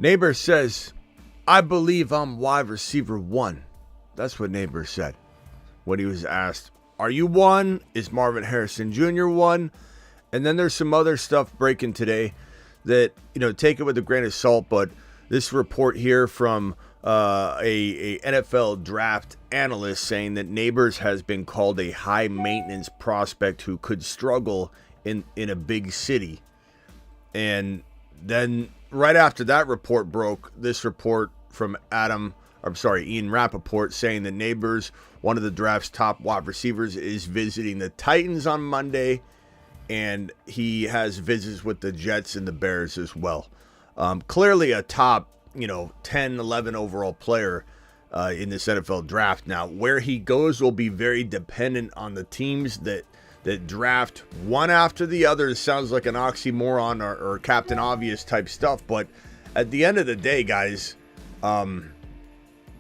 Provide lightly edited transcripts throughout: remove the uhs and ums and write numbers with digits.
Nabers says, I believe I'm wide receiver 1. That's what Nabers said when he was asked, are you 1? Is Marvin Harrison Jr. 1? And then there's some other stuff breaking today that, take it with a grain of salt. But this report here from a NFL draft analyst saying that Nabers has been called a high maintenance prospect who could struggle in a big city. And then right after that report broke, this report from Ian Rappaport saying that Nabers, one of the draft's top wide receivers, is visiting the Titans on Monday, and he has visits with the Jets and the Bears as well. Clearly a top, 10, 11 overall player in this NFL draft. Now, where he goes will be very dependent on the teams that draft one after the other. It sounds like an oxymoron or Captain Obvious type stuff, but at the end of the day, guys,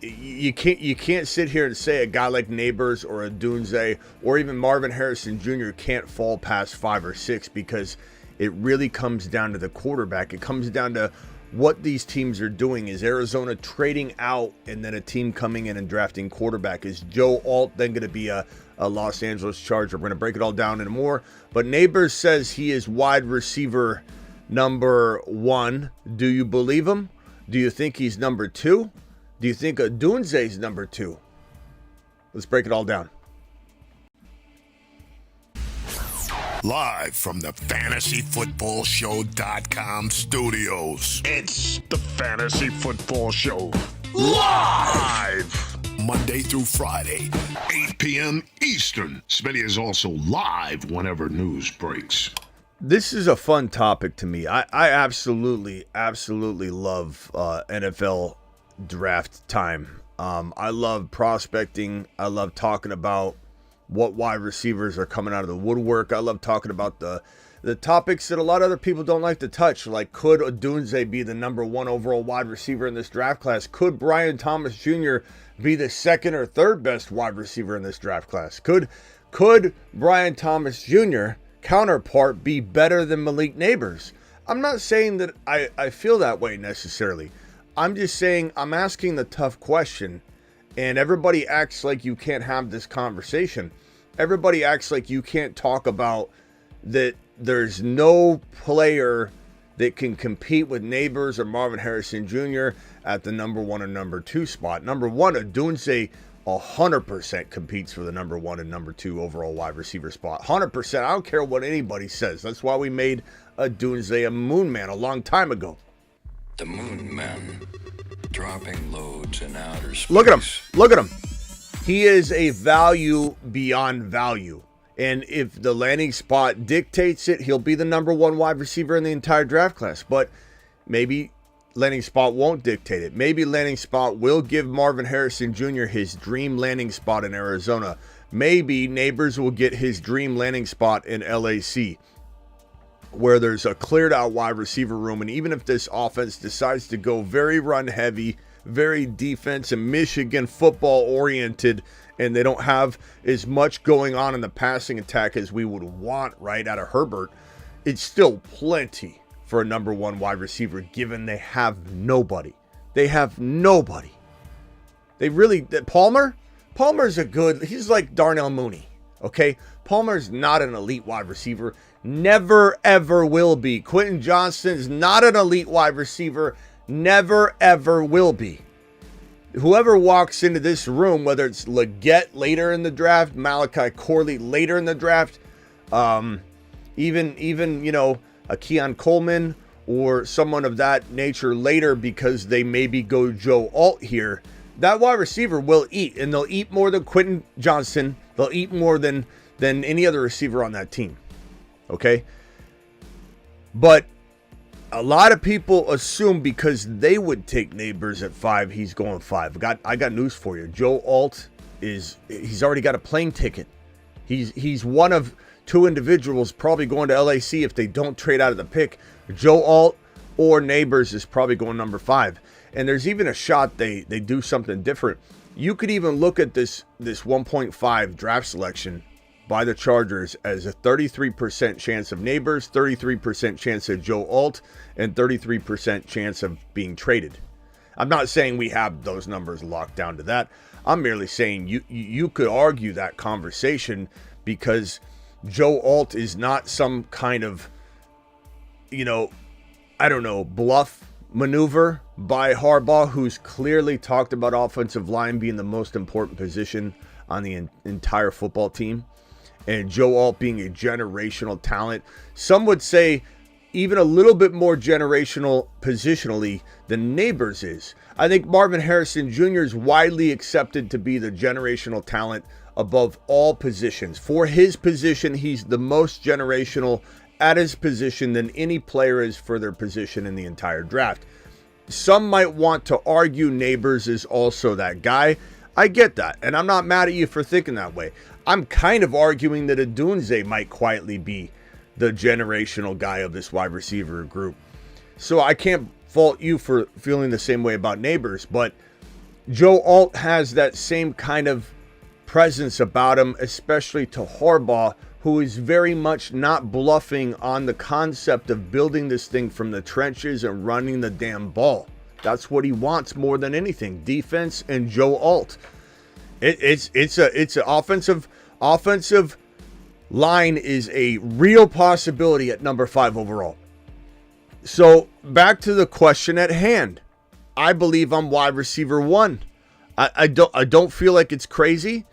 you can't sit here and say a guy like Nabers or a Dunze or even Marvin Harrison Jr. can't fall past 5 or 6, because it really comes down to the quarterback. It comes down to what these teams are doing. Is Arizona trading out and then a team coming in and drafting quarterback? Is Joe Alt then going to be a Los Angeles Charger? We're going to break it all down and more. But Nabers says he is wide receiver number 1. Do you believe him? Do you think he's number 2? Do you think Dunze's number 2? Let's break it all down. Live from the FantasyFootballShow.com studios. It's the Fantasy Football Show. Live! Monday through Friday, 8 p.m. Eastern. Smitty is also live whenever news breaks. This is a fun topic to me. I absolutely love NFL draft time. I love prospecting. I love talking about what wide receivers are coming out of the woodwork. I love talking about the topics that a lot of other people don't like to touch, like could Odunze be the number 1 overall wide receiver in this draft class? Could Brian Thomas Jr. be the second or third best wide receiver in this draft class? Could Brian Thomas Jr. counterpart be better than Malik Nabers? I'm not saying that I feel that way necessarily. I'm just saying I'm asking the tough question, and everybody acts like you can't have this conversation. Everybody acts like you can't talk about that there's no player that can compete with Nabers or Marvin Harrison Jr. at the number 1 and number 2 spot. Number 1, Odunze 100% competes for the number 1 and number 2 overall wide receiver spot. 100%. I don't care what anybody says. That's why we made Odunze a moon man a long time ago. The moon men dropping loads in outer space. Look at him. He is a value beyond value. And if the landing spot dictates it, he'll be the number 1 wide receiver in the entire draft class. But maybe landing spot won't dictate it. Maybe landing spot will give Marvin Harrison Jr. his dream landing spot in Arizona. Maybe Nabers will get his dream landing spot in LAC, where there's a cleared out wide receiver room. And even if this offense decides to go very run heavy, very defense and Michigan football oriented, and they don't have as much going on in the passing attack as we would want right out of Herbert, it's still plenty for a number 1 wide receiver, given they have nobody. They have nobody. They really, Palmer's he's like Darnell Mooney, okay? Palmer's not an elite wide receiver. Never, ever will be. Quentin Johnston's not an elite wide receiver. Never, ever will be. Whoever walks into this room, whether it's Leggett later in the draft, Malachi Corley later in the draft, even a Keon Coleman or someone of that nature later, because they maybe go Joe Alt here, that wide receiver will eat, and they'll eat more than Quentin Johnston. They'll eat more than any other receiver on that team. Okay? But a lot of people assume because they would take Nabers at 5, he's going 5. I got news for you. Joe Alt he's already got a plane ticket. He's one of 2 individuals probably going to LAC if they don't trade out of the pick. Joe Alt or Nabers is probably going number 5. And there's even a shot they do something different. You could even look at this 1.5 draft selection by the Chargers as a 33% chance of Nabers, 33% chance of Joe Alt, and 33% chance of being traded. I'm not saying we have those numbers locked down to that. I'm merely saying you could argue that conversation because Joe Alt is not some kind of, bluff maneuver by Harbaugh, who's clearly talked about offensive line being the most important position on the entire football team, and Joe Alt being a generational talent. Some would say even a little bit more generational positionally than Nabers is. I think Marvin Harrison Jr. is widely accepted to be the generational talent above all positions. For his position, he's the most generational at his position than any player is for their position in the entire draft. Some might want to argue Nabers is also that guy. I get that, and I'm not mad at you for thinking that way. I'm kind of arguing that Odunze might quietly be the generational guy of this wide receiver group. So I can't fault you for feeling the same way about Nabers, but Joe Alt has that same kind of presence about him, especially to Harbaugh, who is very much not bluffing on the concept of building this thing from the trenches and running the damn ball. That's what he wants more than anything, defense and Joe Alt. It's an offensive line is a real possibility at number 5 overall. So back to the question at hand. I believe I'm wide receiver 1. I don't feel like it's crazy.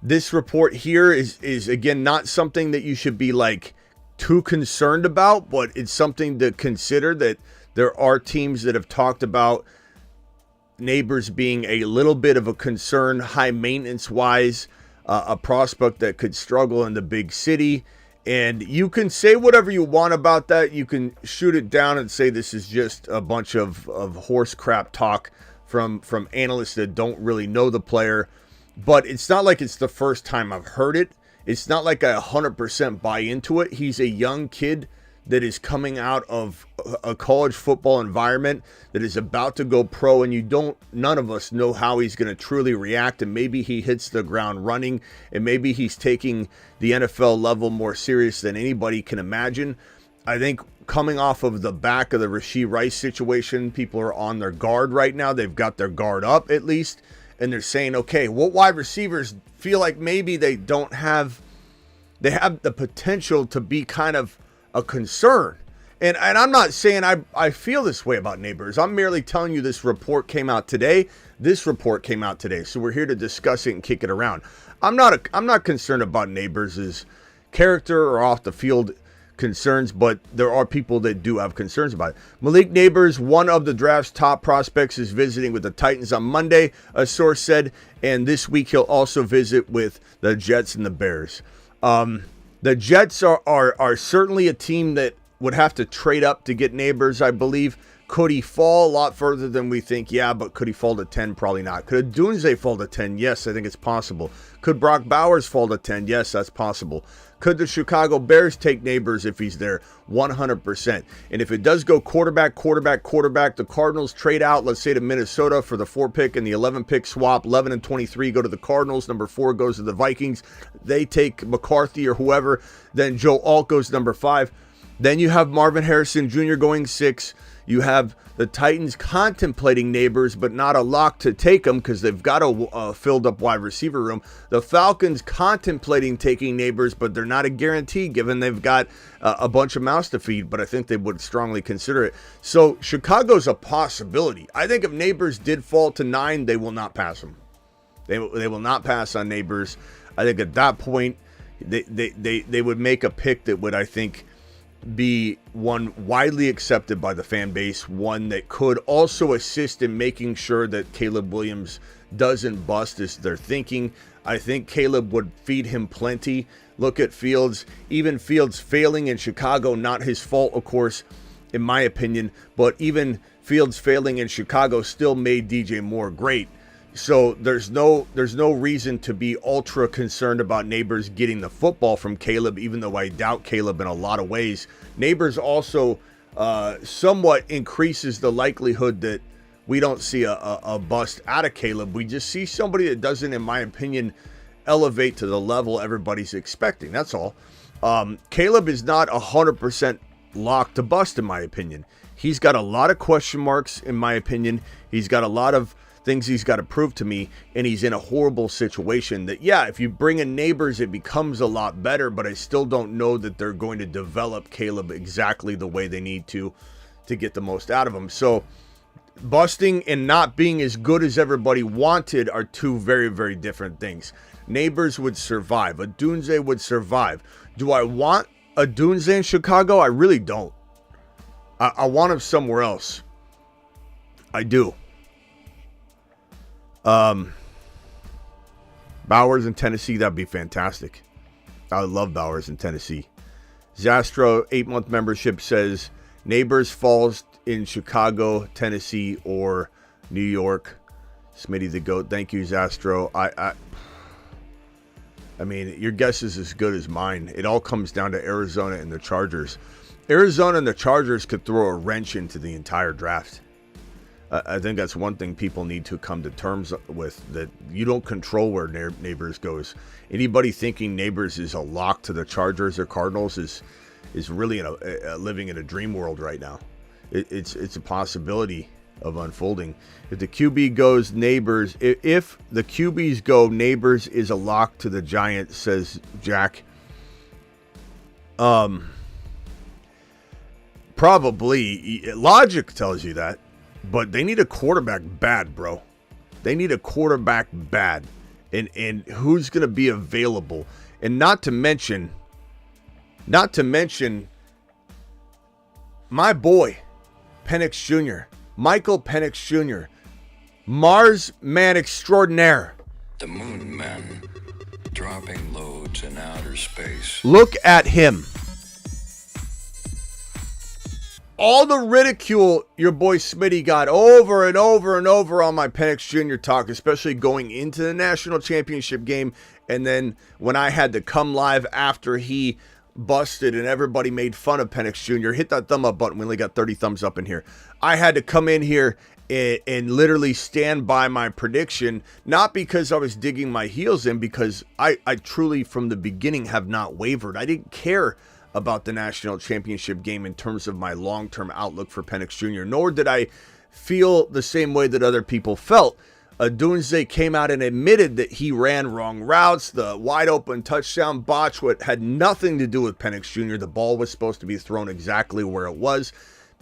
This report here is again not something that you should be like too concerned about, but it's something to consider that there are teams that have talked about Nabers being a little bit of a concern, high maintenance wise, a prospect that could struggle in the big city. And you can say whatever you want about that. You can shoot it down and say this is just a bunch of horse crap talk from analysts that don't really know the player. But it's not like it's the first time I've heard it. It's not like I 100% buy into it. He's a young kid that is coming out of a college football environment that is about to go pro, and none of us know how he's going to truly react, and maybe he hits the ground running, and maybe he's taking the NFL level more serious than anybody can imagine. I think coming off of the back of the Rashee Rice situation, people are on their guard right now. They've got their guard up at least, and they're saying, okay, what wide receivers feel like maybe they have the potential to be kind of a concern. And I'm not saying I feel this way about Nabers. I'm merely telling you this report came out today. So we're here to discuss it and kick it around. I'm not concerned about Nabers' character or off the field concerns, but there are people that do have concerns about it. Malik Nabers, one of the draft's top prospects, is visiting with the Titans on Monday, a source said, and this week he'll also visit with the Jets and the Bears. The Jets are certainly a team that would have to trade up to get Nabers, I believe. Could he fall a lot further than we think? Yeah, but could he fall to 10? Probably not. Could Odunze fall to 10? Yes, I think it's possible. Could Brock Bowers fall to 10? Yes, that's possible. Could the Chicago Bears take Nabers if he's there? 100%. And if it does go quarterback, the Cardinals trade out, let's say to Minnesota for the 4 pick and the 11 pick swap. 11 and 23 go to the Cardinals. Number 4 goes to the Vikings. They take McCarthy or whoever. Then Joe Alt goes number 5. Then you have Marvin Harrison Jr. going 6. You have the Titans contemplating Nabers, but not a lock to take him because they've got a filled up wide receiver room. The Falcons contemplating taking Nabers, but they're not a guarantee given they've got a bunch of mouths to feed, but I think they would strongly consider it. So Chicago's a possibility. I think if Nabers did fall to 9, they will not pass him. They will not pass on Nabers. I think at that point, they would make a pick that would, I think, be one widely accepted by the fan base, one that could also assist in making sure that Caleb Williams doesn't bust as they're thinking. I think Caleb would feed him plenty. Look at Fields. Even Fields failing in Chicago, not his fault, of course, in my opinion, but even Fields failing in Chicago still made DJ Moore great. So there's no reason to be ultra concerned about Nabers getting the football from Caleb, even though I doubt Caleb in a lot of ways. Nabers also somewhat increases the likelihood that we don't see a bust out of Caleb. We just see somebody that doesn't, in my opinion, elevate to the level everybody's expecting. That's all. Caleb is not 100% locked to bust, in my opinion. He's got a lot of question marks, in my opinion. He's got a lot of things he's got to prove to me, and he's in a horrible situation that, yeah, if you bring in Nabers, it becomes a lot better, but I still don't know that they're going to develop Caleb exactly the way they need to get the most out of him. So busting and not being as good as everybody wanted are two very, very different things. Nabers would survive. Odunze would survive. Do I want Odunze in Chicago? I really don't. I want him somewhere else. I do. Bowers in Tennessee, that'd be fantastic. I would love Bowers in Tennessee. Zastro, 8-month membership, says Nabers falls in Chicago, Tennessee, or New York. Smitty the GOAT. Thank you, Zastro. I mean, your guess is as good as mine. It all comes down to Arizona and the Chargers. Arizona and the Chargers could throw a wrench into the entire draft. I think that's one thing people need to come to terms with, that you don't control where Nabers goes. Anybody thinking Nabers is a lock to the Chargers or Cardinals is really living in a dream world right now. It's a possibility of unfolding. If the QB goes Nabers, if the QBs go, Nabers is a lock to the Giants, says Jack. Probably. Logic tells you that. But they need a quarterback bad, bro. They need a quarterback bad. And who's going to be available? And not to mention my boy, Penix Jr., Michael Penix Jr., Mars man extraordinaire. The moon men dropping loads in outer space. Look at him. All the ridicule your boy Smitty got over and over and over on my Penix Jr. talk, especially going into the national championship game, and then when I had to come live after he busted and everybody made fun of Penix Jr. Hit that thumb up button. We only got 30 thumbs up in here. I had to come in here and literally stand by my prediction, not because I was digging my heels in, because I truly from the beginning have not wavered. I didn't care about the national championship game in terms of my long-term outlook for Penix Jr., nor did I feel the same way that other people felt. Odunze came out and admitted that he ran wrong routes. The wide open touchdown botch had nothing to do with Penix Jr. The ball was supposed to be thrown exactly where it was.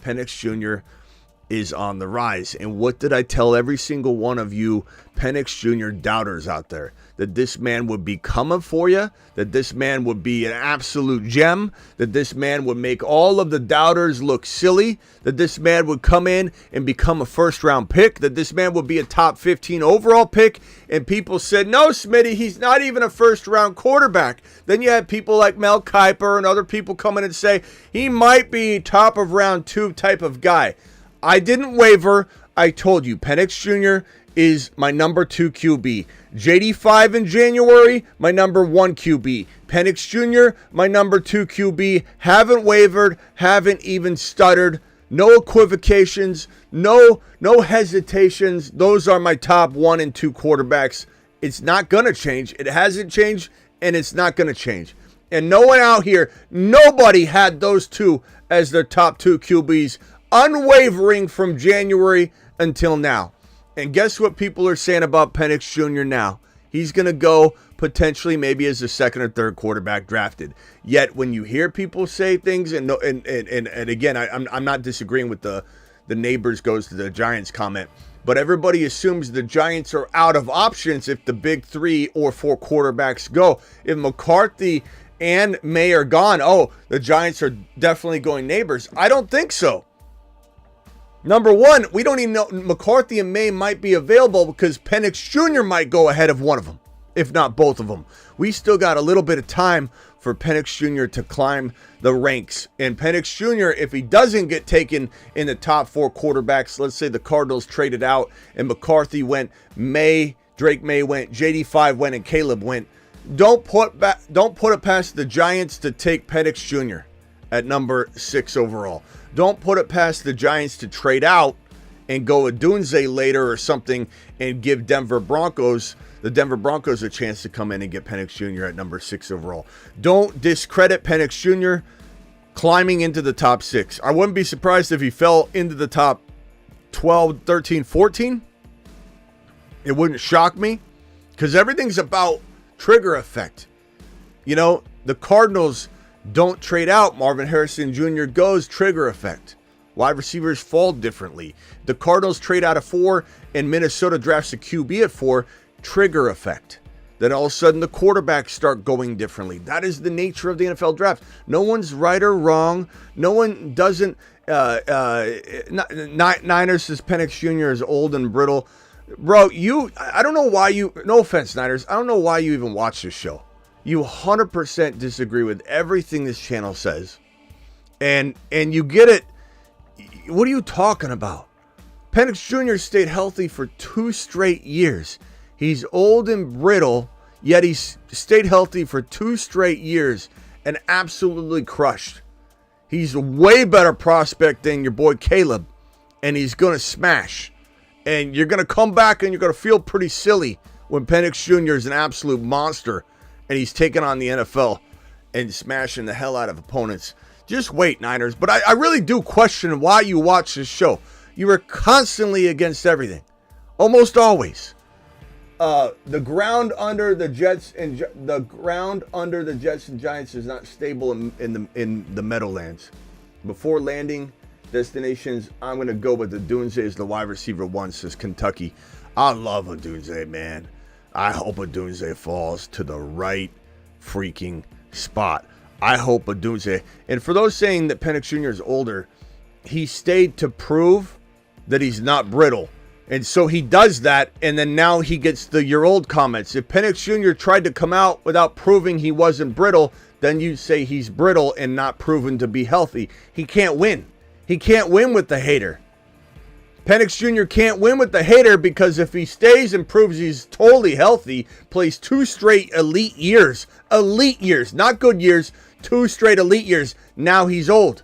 Penix Jr. is on the rise. And what did I tell every single one of you Penix Jr. doubters out there? That this man would be coming for you, that this man would be an absolute gem, that this man would make all of the doubters look silly, that this man would come in and become a first-round pick, that this man would be a top 15 overall pick, and people said, no, Smitty, he's not even a first-round quarterback. Then you had people like Mel Kiper and other people come in and say, he might be top of round 2 type of guy. I didn't waver. I told you, Penix Jr. is my number 2 QB. JD5 in January, my number 1 QB. Penix Jr., my number 2 QB. Haven't wavered, haven't even stuttered. No equivocations, no hesitations. Those are my top 1 and 2 quarterbacks. It's not going to change. It hasn't changed, and it's not going to change. And no one out here, nobody had those two as their top 2 QBs, unwavering from January until now. And guess what people are saying about Penix Jr. now? He's going to go potentially maybe as the 2nd or 3rd quarterback drafted. Yet when you hear people say things, and again, I'm not disagreeing with the Nabers goes to the Giants comment, but everybody assumes the Giants are out of options if the big 3 or 4 quarterbacks go. If McCarthy and May are gone, the Giants are definitely going Nabers. I don't think so. Number one, we don't even know. McCarthy and May might be available because Penix Jr. might go ahead of one of them, if not both of them. We still got a little bit of time for Penix Jr. to climb the ranks. And Penix Jr., if he doesn't get taken in the top 4 quarterbacks, let's say the Cardinals traded out and McCarthy went, Drake May went, JD5 went, and Caleb went, don't put it past the Giants to take Penix Jr. at number 6 overall. Don't put it past the Giants to trade out and go Odunze later or something and give the Denver Broncos a chance to come in and get Penix Jr. at number 6 overall. Don't discredit Penix Jr. climbing into the top 6. I wouldn't be surprised if he fell into the top 12, 13, 14. It wouldn't shock me because everything's about trigger effect. You know, the Cardinals don't trade out. Marvin Harrison Jr. goes, trigger effect. Wide receivers fall differently. The Cardinals trade out of 4 and Minnesota drafts a QB at 4, trigger effect. Then all of a sudden the quarterbacks start going differently. That is the nature of the NFL draft. No one's right or wrong. No one doesn't. Niners says Penix Jr. is old and brittle. Bro, I don't know why you, no offense, Niners, I don't know why you even watch this show. You 100% disagree with everything this channel says. And you get it. What are you talking about? Penix Jr. stayed healthy for 2 straight years. He's old and brittle, yet he's stayed healthy for 2 straight years and absolutely crushed. He's a way better prospect than your boy Caleb, and he's going to smash. And you're going to come back and you're going to feel pretty silly when Penix Jr. is an absolute monster and he's taking on the NFL and smashing the hell out of opponents. Just wait, Niners. But I really do question why you watch this show. You are constantly against everything. Almost always. The ground under the Jets and Giants is not stable in the Meadowlands. Before landing destinations, I'm going to go with Odunze as the wide receiver 1, says Kentucky. I love Odunze, man. I hope Odunze falls to the right freaking spot. I hope Odunze. And for those saying that Penix Jr. is older, he stayed to prove that he's not brittle. And so he does that, and then now he gets the "you're old" comments. If Penix Jr. tried to come out without proving he wasn't brittle, then you say he's brittle and not proven to be healthy. He can't win. He can't win with the hater. Penix Jr. can't win with the hater because if he stays and proves he's totally healthy, plays 2 straight elite years, not good years, 2 straight elite years, now he's old.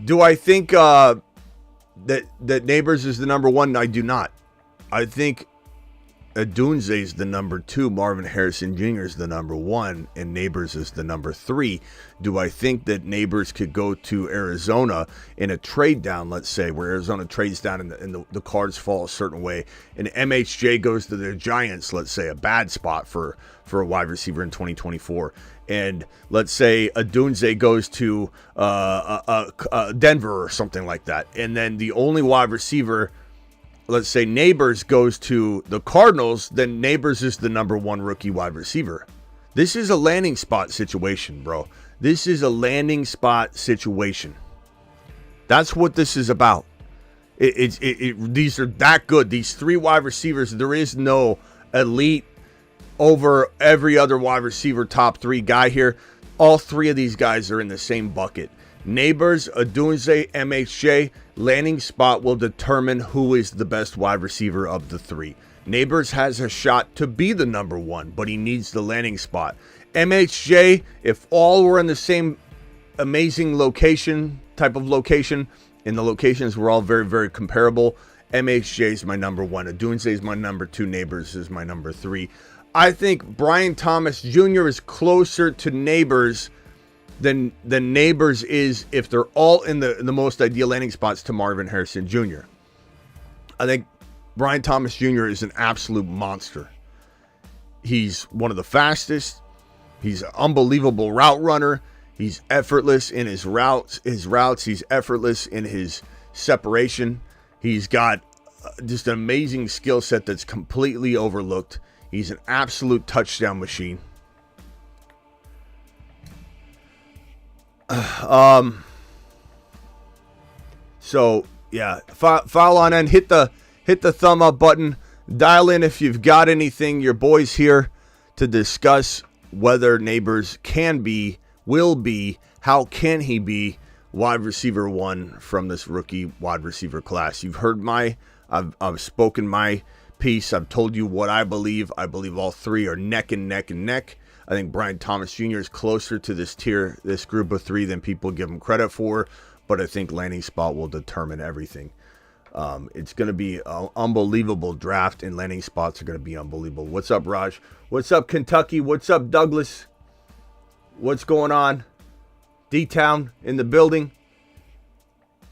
Do I think that Nabers is the number 1? I do not. I think Odunze is the number 2, Marvin Harrison Jr. is the number 1, and Nabers is the number 3. Do I think that Nabers could go to Arizona in a trade down, let's say, where Arizona trades down and the cards fall a certain way, and MHJ goes to the Giants, let's say, a bad spot for a wide receiver in 2024, and let's say Odunze goes to Denver or something like that, and then the only wide receiver, let's say Nabers goes to the Cardinals, then Nabers is the number 1 rookie wide receiver. This is a landing spot situation, bro. This is a landing spot situation. That's what this is about. These are that good. These 3 wide receivers, there is no elite over every other wide receiver top 3 guy here. All 3 of these guys are in the same bucket. Nabers, Odunze, MHJ, landing spot will determine who is the best wide receiver of the 3. Nabers has a shot to be the number 1, but he needs the landing spot. MHJ, if all were in the same amazing type of location, and the locations were all very, very comparable, MHJ is my number 1. Odunze is my number 2. Nabers is my number 3. I think Brian Thomas Jr. is closer to Nabers than Nabers is, if they're all in the most ideal landing spots, to Marvin Harrison Jr. I think Brian Thomas Jr. is an absolute monster. He's one of the fastest. He's an unbelievable route runner. He's effortless in his routes. He's effortless in his separation. He's got just an amazing skill set that's completely overlooked. He's an absolute touchdown machine. So yeah, file on in, hit the thumb up button, dial in if you've got anything. Your boy's here to discuss whether Nabers will be, how can he be wide receiver 1 from this rookie wide receiver class. You've heard I've spoken my piece. I've told you what I believe. I believe all 3 are neck and neck and neck. I think Brian Thomas Jr. is closer to this tier, this group of three, than people give him credit for. But I think landing spot will determine everything. It's going to be an unbelievable draft, and landing spots are going to be unbelievable. What's up, Raj? What's up, Kentucky? What's up, Douglas? What's going on? D-Town in the building.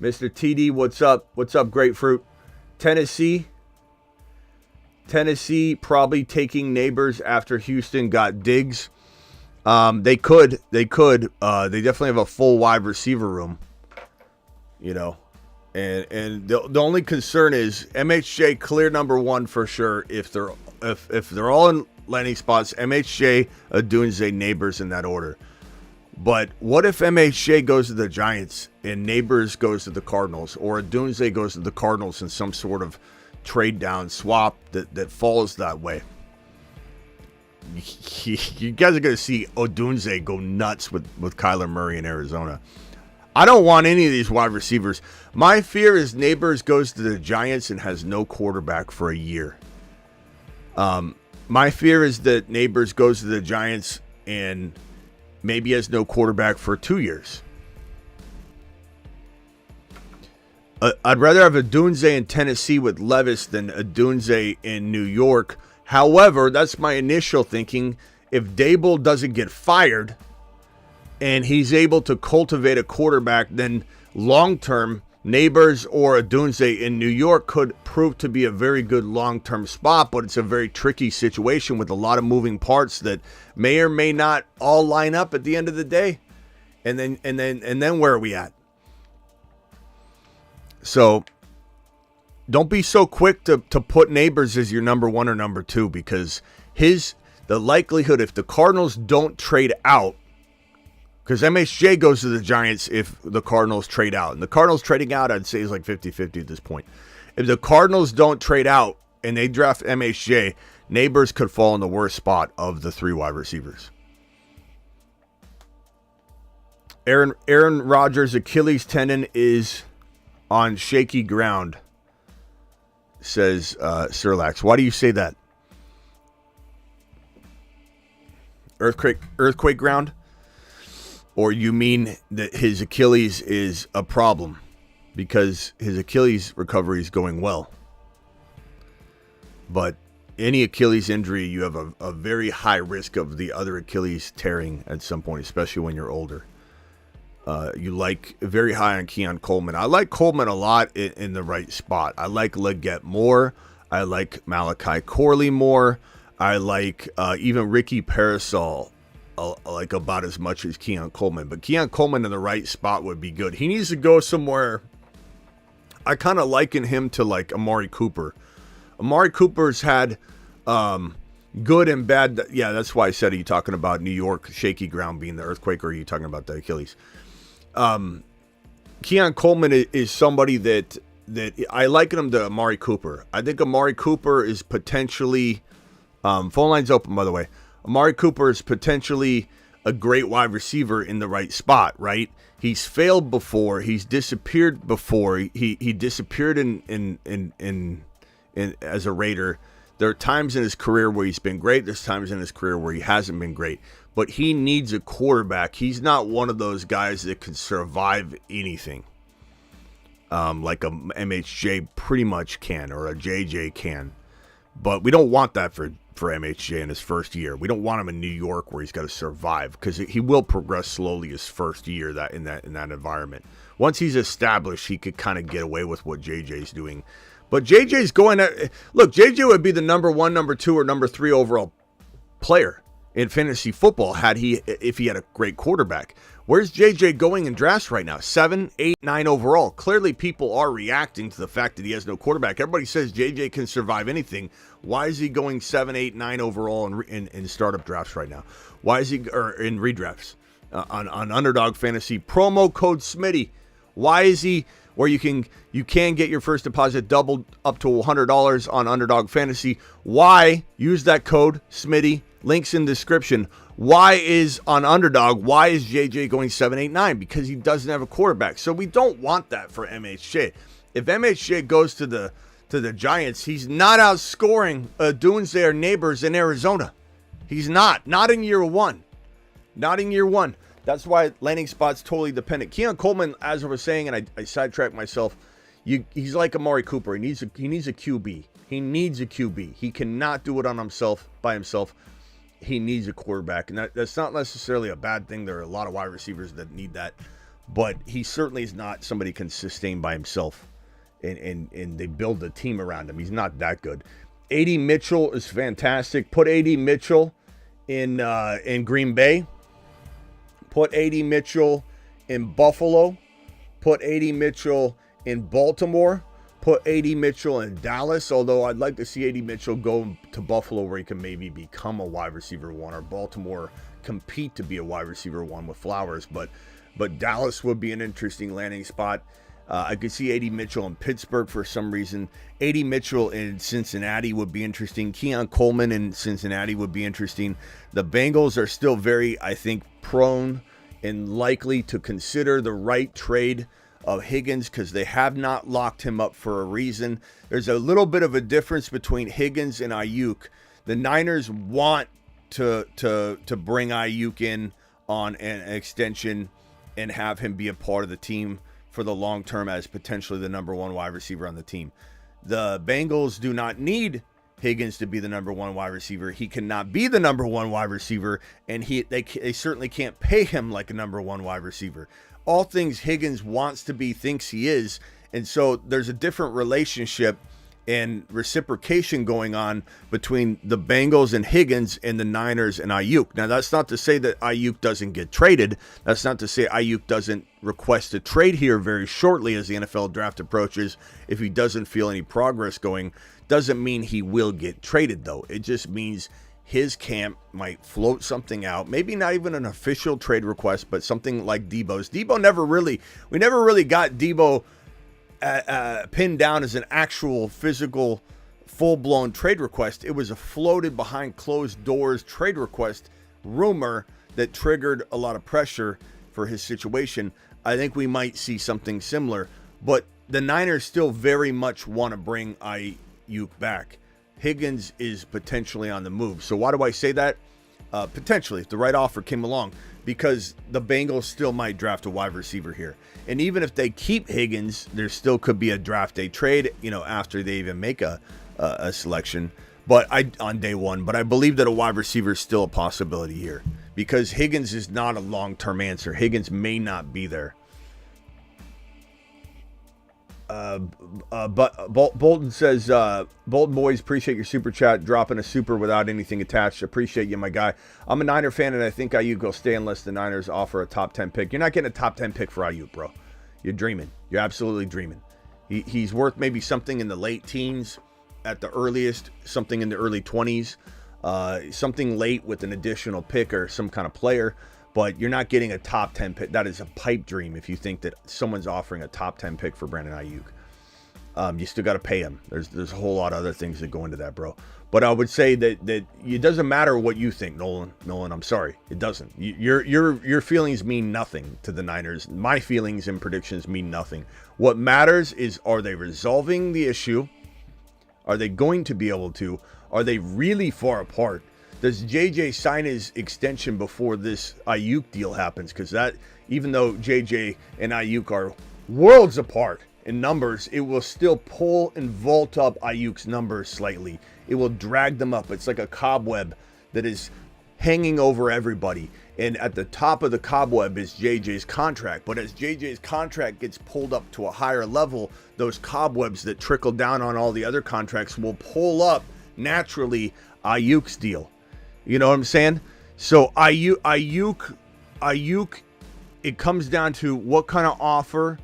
Mr. TD, what's up? What's up, Grapefruit? Tennessee probably taking Nabers after Houston got Diggs. They could. They definitely have a full wide receiver room. You know. And the only concern is MHJ clear number one for sure. If they're all in landing spots, MHJ, Odunze, Nabers in that order. But what if MHJ goes to the Giants and Nabers goes to the Cardinals, or Odunze goes to the Cardinals in some sort of trade down swap that falls that way? You guys are going to see Odunze go nuts with Kyler Murray in Arizona. I don't want any of these wide receivers. My fear is Nabers goes to the Giants and has no quarterback for a year. My fear is that Nabers goes to the Giants and maybe has no quarterback for 2 years. I'd rather have Odunze in Tennessee with Levis than Odunze in New York. However, that's my initial thinking. If Dable doesn't get fired and he's able to cultivate a quarterback, then long-term, Nabers or Odunze in New York could prove to be a very good long-term spot, but it's a very tricky situation with a lot of moving parts that may or may not all line up at the end of the day. And then where are we at? So don't be so quick to put Nabers as your number one or number two, because the likelihood, if the Cardinals don't trade out, because MHJ goes to the Giants if the Cardinals trade out. And the Cardinals trading out, I'd say, is like 50-50 at this point. If the Cardinals don't trade out and they draft MHJ, Nabers could fall in the worst spot of the three wide receivers. Aaron Rodgers' Achilles tendon is on shaky ground, says Sirlax. Why do you say that? Earthquake ground? Or you mean that his Achilles is a problem because his Achilles recovery is going well? But any Achilles injury, you have a very high risk of the other Achilles tearing at some point, especially when you're older. You like very high on Keon Coleman. I like Coleman a lot in the right spot. I like Leggett more. I like Malachi Corley more. I like even Ricky Parasol like about as much as Keon Coleman. But Keon Coleman in the right spot would be good. He needs to go somewhere. I kind of liken him to like Amari Cooper. Amari Cooper's had good and bad. Yeah, that's why I said, are you talking about New York shaky ground being the earthquake, or are you talking about the Achilles? Keon Coleman is somebody that I liken him to Amari Cooper. I think Amari Cooper is potentially phone line's open, by the way. Amari Cooper is potentially a great wide receiver in the right spot, right? He's failed before. He's disappeared before. He disappeared in as a Raider. There are times in his career where he's been great. There's times in his career where he hasn't been great. But he needs a quarterback. He's not one of those guys that can survive anything. Like a MHJ pretty much can, or a JJ can. But we don't want that for MHJ in his first year. We don't want him in New York where he's got to survive, because he will progress slowly his first year in that environment. Once he's established, he could kind of get away with what JJ's doing. But JJ's going to look. JJ would be the number one, number two, or number three overall player in fantasy football if he had a great quarterback. Where's JJ going in drafts right now? 7, 8, 9 overall. Clearly, people are reacting to the fact that he has no quarterback. Everybody says JJ can survive anything. Why is he going 7, 8, 9 overall in startup drafts right now? Why is he in redrafts on Underdog Fantasy promo code Smitty? Why is he where you can get your first deposit doubled up to $100 on Underdog Fantasy? Why use that code Smitty? Links in description. Why is on Underdog? Why is JJ going 7, 8, 9? Because he doesn't have a quarterback. So we don't want that for MHJ. If MHJ goes to the Giants, he's not outscoring Odunze or Nabers in Arizona. He's not. Not in year one. Not in year one. That's why landing spot's totally dependent. Keon Coleman, as I was saying, and I sidetracked myself, he's like Amari Cooper. He needs a QB. He needs a QB. He cannot do it by himself. He needs a quarterback. And that's not necessarily a bad thing. There are a lot of wide receivers that need that. But he certainly is not somebody who can sustain by himself. And they build a team around him. He's not that good. A.D. Mitchell is fantastic. Put A.D. Mitchell in Green Bay. Put A.D. Mitchell in Buffalo. Put A.D. Mitchell in Baltimore. Put A.D. Mitchell in Dallas, although I'd like to see A.D. Mitchell go to Buffalo where he can maybe become a wide receiver one, or Baltimore compete to be a wide receiver one with Flowers. But Dallas would be an interesting landing spot. I could see A.D. Mitchell in Pittsburgh for some reason. A.D. Mitchell in Cincinnati would be interesting. Keon Coleman in Cincinnati would be interesting. The Bengals are still very, I think, prone and likely to consider the right trade of Higgins because they have not locked him up for a reason. There's a little bit of a difference between Higgins and Aiyuk. The Niners want to bring Aiyuk in on an extension and have him be a part of the team for the long term as potentially the number one wide receiver on the team. The Bengals do not need Higgins to be the number one wide receiver. He cannot be the number one wide receiver, and they certainly can't pay him like a number one wide receiver. All things Higgins wants to be, thinks he is, and so there's a different relationship and reciprocation going on between the Bengals and Higgins and the Niners and Aiyuk. Now, that's not to say that Aiyuk doesn't get traded. That's not to say Aiyuk doesn't request a trade here very shortly as the NFL draft approaches. If he doesn't feel any progress going, doesn't mean he will get traded, though. It just means his camp might float something out. Maybe not even an official trade request, but something like Debo's. We never really got Debo pinned down as an actual physical full-blown trade request. It was a floated behind closed doors trade request rumor that triggered a lot of pressure for his situation. I think we might see something similar, but the Niners still very much want to bring Aiyuk back. Higgins is potentially on the move. So why do I say that? Potentially, if the right offer came along, because the Bengals still might draft a wide receiver here. And even if they keep Higgins, there still could be a draft day trade, after they even make a selection, but on day one. But I believe that a wide receiver is still a possibility here because Higgins is not a long-term answer. Higgins may not be there. But Bolton says, Bolton boys, appreciate your super chat, dropping a super without anything attached. Appreciate you, my guy. I'm a Niner fan, and I think Aiyuk will stay unless the Niners offer a top 10 pick. You're not getting a top 10 pick for Aiyuk, bro. You're dreaming. You're absolutely dreaming. He's worth maybe something in the late teens at the earliest, something in the early 20s, something late with an additional pick or some kind of player. But you're not getting a top 10 pick. That is a pipe dream if you think that someone's offering a top 10 pick for Brandon Aiyuk. You still got to pay him. There's a whole lot of other things that go into that, bro. But I would say that it doesn't matter what you think, Nolan. I'm sorry, it doesn't. Your feelings mean nothing to the Niners. My feelings and predictions mean nothing. What matters is, are they resolving the issue? Are they going to be able to? Are they really far apart? Does JJ sign his extension before this Aiyuk deal happens? Because that, even though JJ and Aiyuk are worlds apart in numbers, it will still pull and vault up Aiyuk's numbers slightly. It will drag them up. It's like a cobweb that is hanging over everybody. And at the top of the cobweb is JJ's contract. But as JJ's contract gets pulled up to a higher level, those cobwebs that trickle down on all the other contracts will pull up naturally Aiyuk's deal. You know what I'm saying? So Aiyuk, it comes down to what kind of offer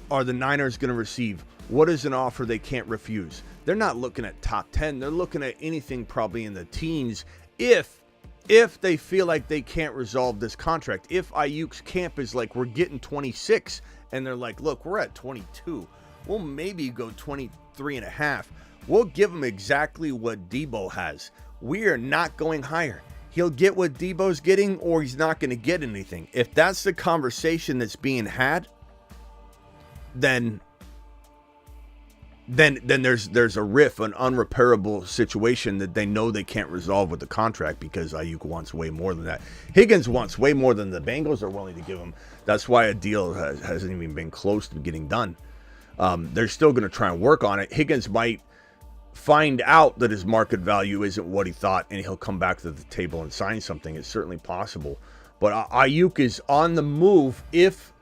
are the Niners going to receive? What is an offer they can't refuse? They're not looking at top 10. They're looking at anything probably in the teens if they feel like they can't resolve this contract. If Aiyuk's camp is like, we're getting 26, and they're like, look, we're at 22. We'll maybe go 23 and a half. We'll give him exactly what Debo has. We are not going higher. He'll get what Debo's getting, or he's not going to get anything. If that's the conversation that's being had, then then there's a riff, an unrepairable situation that they know they can't resolve with the contract because Aiyuk wants way more than that. Higgins wants way more than the Bengals are willing to give him. That's why a deal hasn't even been close to getting done. They're still going to try and work on it. Higgins might find out that his market value isn't what he thought, and he'll come back to the table and sign something. It's certainly possible. But Aiyuk is on the move if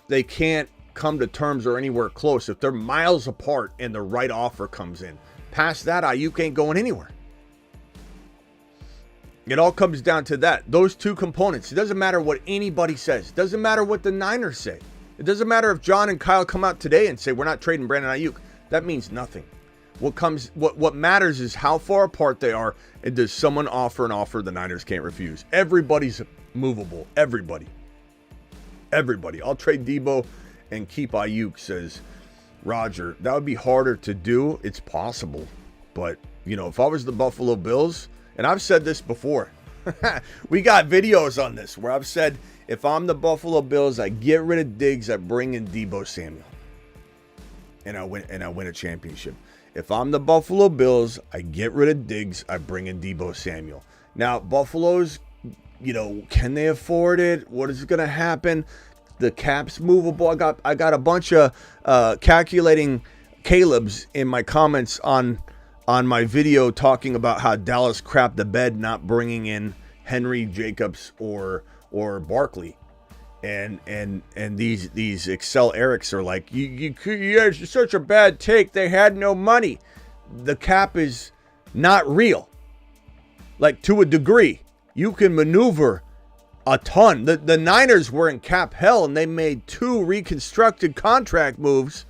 they can't come to terms or anywhere close. If they're miles apart and the right offer comes in. Past that, Aiyuk ain't going anywhere. It all comes down to that. Those two components. It doesn't matter what anybody says. It doesn't matter what the Niners say. It doesn't matter if John and Kyle come out today and say, we're not trading Brandon Aiyuk. That means nothing. What matters is how far apart they are, and does someone offer an offer the Niners can't refuse. Everybody's movable. Everybody. I'll trade Debo and keep Aiyuk, says Roger. That would be harder to do. It's possible. But, if I was the Buffalo Bills, and I've said this before, we got videos on this where I've said, if I'm the Buffalo Bills, I get rid of Diggs, I bring in Debo Samuel. And I win a championship. If I'm the Buffalo Bills, I get rid of Diggs, I bring in Debo Samuel. Now, Buffalo's, can they afford it? What is going to happen? The cap's movable. I got a bunch of calculating Caleb's in my comments on my video talking about how Dallas crapped the bed not bringing in Henry, Jacobs, or Barkley. And these Excel Erics are like, you guys are such a bad take. They had no money. The cap is not real. Like, to a degree, you can maneuver a ton. The Niners were in cap hell, and they made 2 reconstructed contract moves,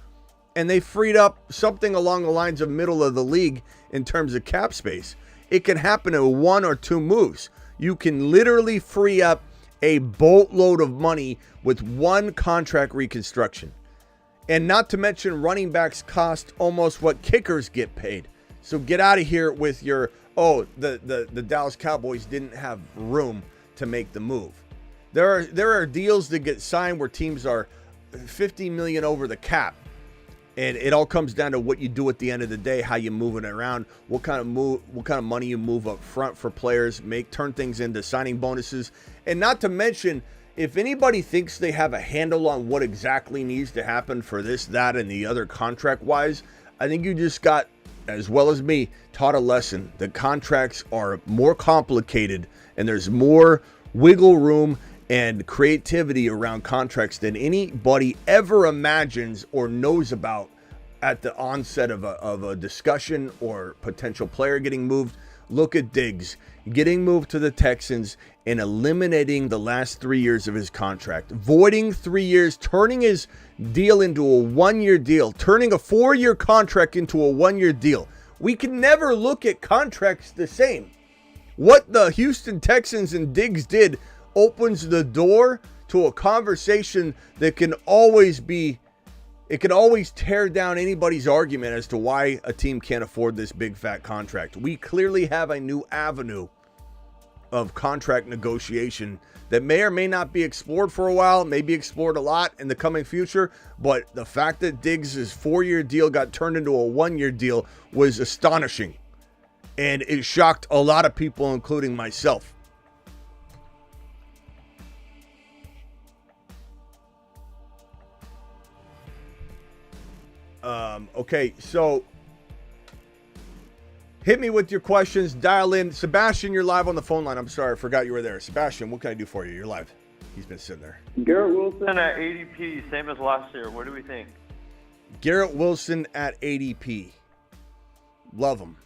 and they freed up something along the lines of middle of the league in terms of cap space. It can happen in 1 or 2 moves. You can literally free up a boatload of money with 1 contract reconstruction. And not to mention running backs cost almost what kickers get paid. So get out of here with your, the Dallas Cowboys didn't have room to make the move. There are deals that get signed where teams are $50 million over the cap. And it all comes down to what you do at the end of the day, how you move it around, what kind of money you move up front for players, turn things into signing bonuses. And not to mention, if anybody thinks they have a handle on what exactly needs to happen for this, that, and the other contract-wise, I think you just got, as well as me, taught a lesson. The contracts are more complicated, and there's more wiggle room and creativity around contracts than anybody ever imagines or knows about at the onset of a discussion or potential player getting moved. Look at Diggs getting moved to the Texans and eliminating the last 3 years of his contract, voiding 3 years, turning his deal into a 1-year deal, turning a 4-year contract into a 1-year deal. We can never look at contracts the same. What the Houston Texans and Diggs did opens the door to a conversation that can always tear down anybody's argument as to why a team can't afford this big fat contract. We clearly have a new avenue of contract negotiation that may or may not be explored for a while, may be explored a lot in the coming future, but the fact that Diggs' 4-year deal got turned into a 1-year deal was astonishing, and it shocked a lot of people, including myself. Okay, so hit me with your questions. Dial in. Sebastian, you're live on the phone line. I'm sorry, I forgot you were there. Sebastian, what can I do for you? You're live. He's been sitting there. Garrett Wilson at ADP, same as last year. What do we think? Garrett Wilson at ADP. Love him.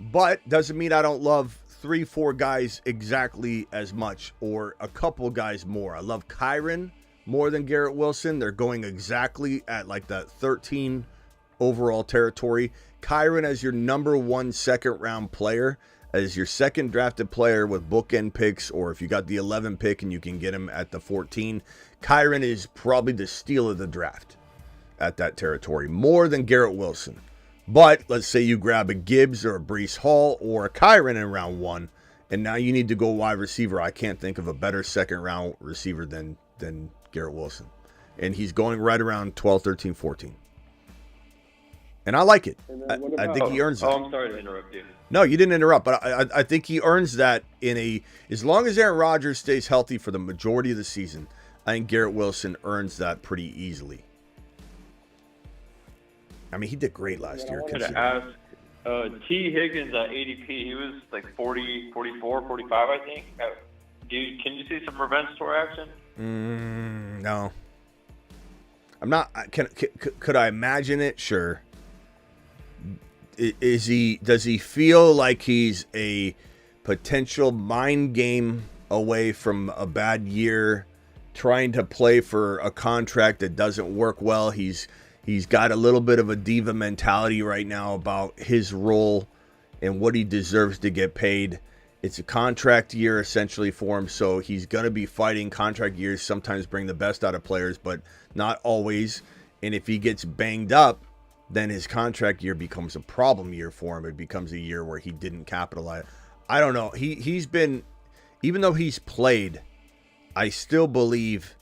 But doesn't mean I don't love 3-4 guys exactly as much, or a couple guys more. I love Kyron more than Garrett Wilson. They're going exactly at like that 13 overall territory. Kyron as your number 1 second-round player, as your second drafted player with bookend picks, or if you got the 11 pick and you can get him at the 14, Kyron is probably the steal of the draft at that territory, more than Garrett Wilson. But let's say you grab a Gibbs or a Breece Hall or a Kyron in round 1, and now you need to go wide receiver. I can't think of a better second-round receiver than Garrett Wilson. And he's going right around 12, 13, 14. And I like it. what I think he earns that. Oh, I'm sorry to interrupt you. No, you didn't interrupt, but I think he earns that as long as Aaron Rodgers stays healthy for the majority of the season, I think Garrett Wilson earns that pretty easily. I mean, he did great last year. I wanted to ask, T. Higgins at ADP, he was like 40, 44, 45, I think. Can you see some revenge tour action? No. I'm not. Could I imagine it? Sure. Does he feel like he's a potential mind game away from a bad year, trying to play for a contract that doesn't work well? He's got a little bit of a diva mentality right now about his role and what he deserves to get paid. It's a contract year essentially for him, so he's going to be fighting. Contract years sometimes bring the best out of players, but not always. And if he gets banged up, then his contract year becomes a problem year for him. It becomes a year where he didn't capitalize. I don't know. He's been, even though he's played, I still believe,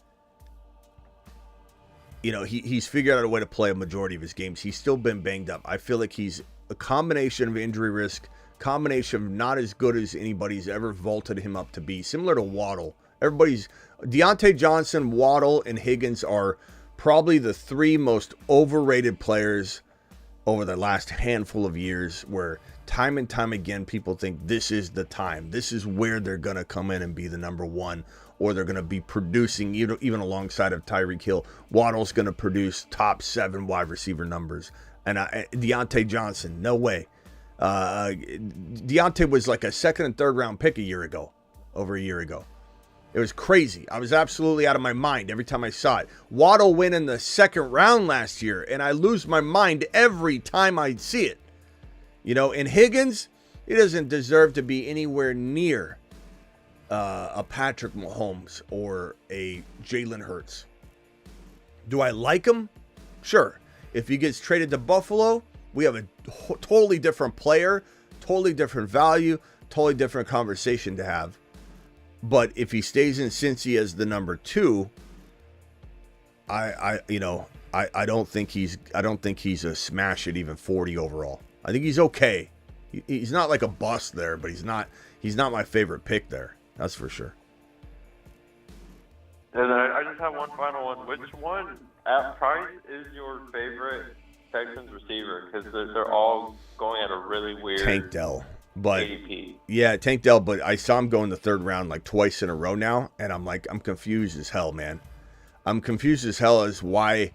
he's figured out a way to play a majority of his games. He's still been banged up. I feel like he's a combination of injury risk, combination of not as good as anybody's ever vaulted him up to be, similar to Waddle. Deontay Johnson, Waddle, and Higgins are probably the three most overrated players over the last handful of years, where time and time again people think this is the time. This is where they're going to come in and be the number one, or they're going to be producing even alongside of Tyreek Hill. Waddle's going to produce top 7 wide receiver numbers. And Deontay Johnson, no way. Deontay was like a second and third round pick over a year ago. It was crazy. I was absolutely out of my mind every time I saw it. Waddle went in the second round last year, and I lose my mind every time I see it. And Higgins, he doesn't deserve to be anywhere near a Patrick Mahomes or a Jalen Hurts. Do I like him? Sure. If he gets traded to Buffalo, we have a totally different player, totally different value, totally different conversation to have. But if he stays in Cincy as the number 2, I don't think he's a smash at even 40 overall. I think he's okay. He's not like a bust there, but he's not my favorite pick there. That's for sure. And I just have one final one. Which one at price is your favorite Texans receiver? Because they're all going at a really weird Tank Dell. But ADP. Yeah, Tank Dell, but I saw him go in the third round like twice in a row now, and I'm confused as hell, man. I'm confused as hell as why.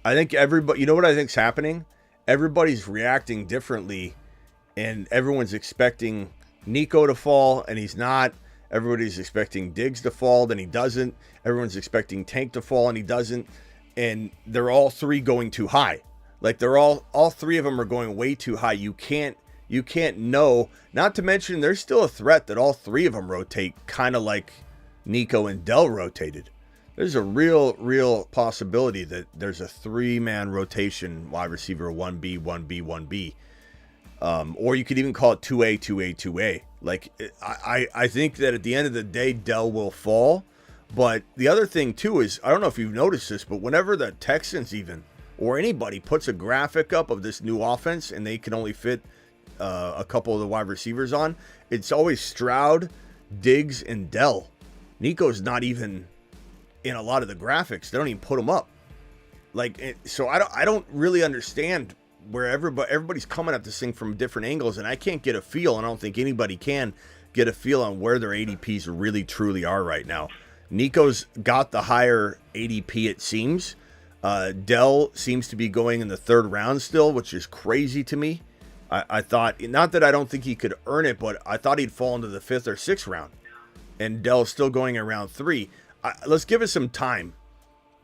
I think everybody, you know what I think's happening? Everybody's reacting differently, and everyone's expecting Nico to fall, and he's not. Everybody's expecting Diggs to fall, then he doesn't. Everyone's expecting Tank to fall, and he doesn't. And they're all three going too high. Like they're all three of them are going way too high. You can't know. Not to mention, there's still a threat that all three of them rotate, kind of like Nico and Dell rotated. There's a real possibility that there's a 3-man rotation, wide receiver 1B, 1B, 1B. Or you could even call it 2A, 2A, 2A. Like, I think that at the end of the day, Dell will fall. But the other thing, too, is, I don't know if you've noticed this, but whenever the Texans even, or anybody, puts a graphic up of this new offense and they can only fit a couple of the wide receivers on, it's always Stroud, Diggs, and Dell. Nico's not even in a lot of the graphics. They don't even put him up. So I don't really understand where everybody's coming at this thing from different angles, and I can't get a feel, and I don't think anybody can get a feel on where their ADPs really truly are right now. Nico's got the higher ADP, it seems. Dell seems to be going in the third round still, which is crazy to me. I thought, not that I don't think he could earn it, but I thought he'd fall into the 5th or 6th round. And Dell's still going in round 3. Let's give it some time,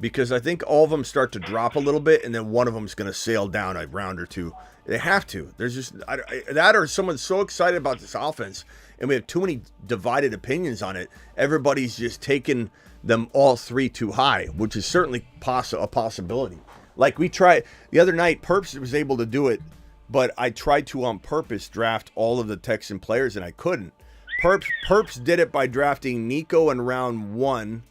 because I think all of them start to drop a little bit, and then one of them's going to sail down a round or two. They have to. There's just that, or someone's so excited about this offense, and we have too many divided opinions on it. Everybody's just taking them all three too high, which is certainly a possibility. Like we tried the other night, Perps was able to do it, but I tried to on purpose draft all of the Texan players, and I couldn't. Perps did it by drafting Nico in round 1,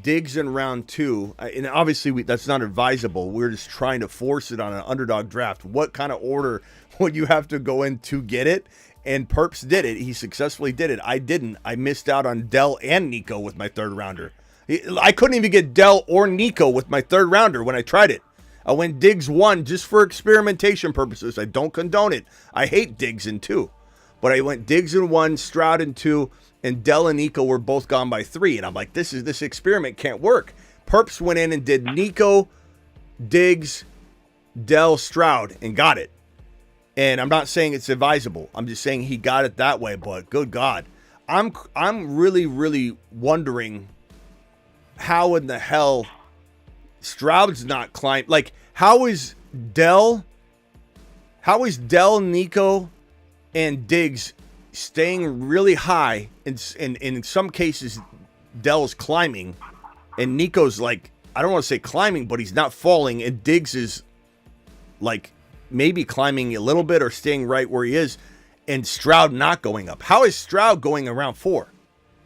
Diggs in round 2, and obviously that's not advisable. We're just trying to force it on an underdog draft. What kind of order would you have to go in to get it? And Perps did it. He successfully did it. I didn't. I missed out on Dell and Nico with my third rounder. I couldn't even get Dell or Nico with my third rounder when I tried it. I went Diggs 1 just for experimentation purposes. I don't condone it. I hate Diggs in 2. But I went Diggs in 1, Stroud in 2, and Dell and Nico were both gone by 3. And I'm like, this experiment can't work. Perps went in and did Nico, Diggs, Dell, Stroud, and got it. And I'm not saying it's advisable. I'm just saying he got it that way. But good God, I'm really, really wondering how in the hell Stroud's not climbing. Like, how is Dell, Nico, and Diggs staying really high? In some cases, Dell's climbing, and Nico's like, I don't want to say climbing, but he's not falling, and Diggs is like maybe climbing a little bit or staying right where he is, and Stroud not going up. How is Stroud going around 4?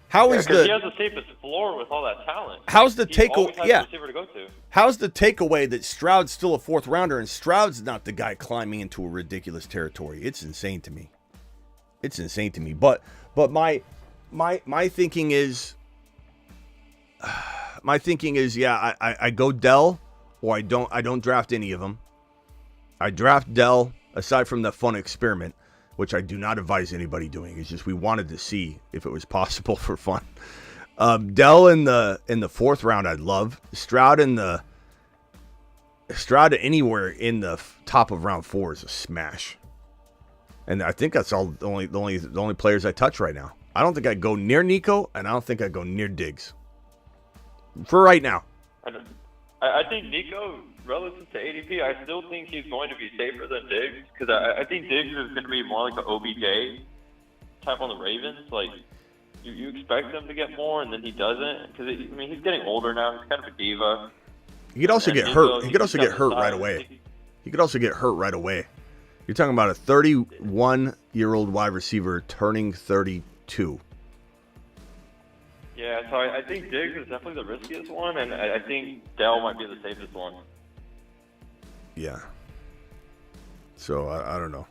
How is he has the safest floor with all that talent. How's the takeaway? Yeah. Receiver to go to. How's the takeaway that Stroud's still a 4th rounder and Stroud's not the guy climbing into a ridiculous territory? It's insane to me. But my thinking is, yeah, I go Dell, or I don't draft any of them. I draft Dell aside from the fun experiment, which I do not advise anybody doing. It's just we wanted to see if it was possible for fun. Dell in the 4th round, I'd love. Stroud anywhere in the top of round 4 is a smash. And I think that's all the only players I touch right now. I don't think I'd go near Nico, and I don't think I'd go near Diggs for right now. I think Nico, relative to ADP, I still think he's going to be safer than Diggs, because I think Diggs is going to be more like an OBJ type on the Ravens. Like, you expect him to get more, and then he doesn't, because he's getting older now. He's kind of a diva. He could also get hurt. He could also get hurt right away. You're talking about a 31-year-old wide receiver turning 32. Yeah, so I think Diggs is definitely the riskiest one, and I think Dell might be the safest one. Yeah. So, I don't know.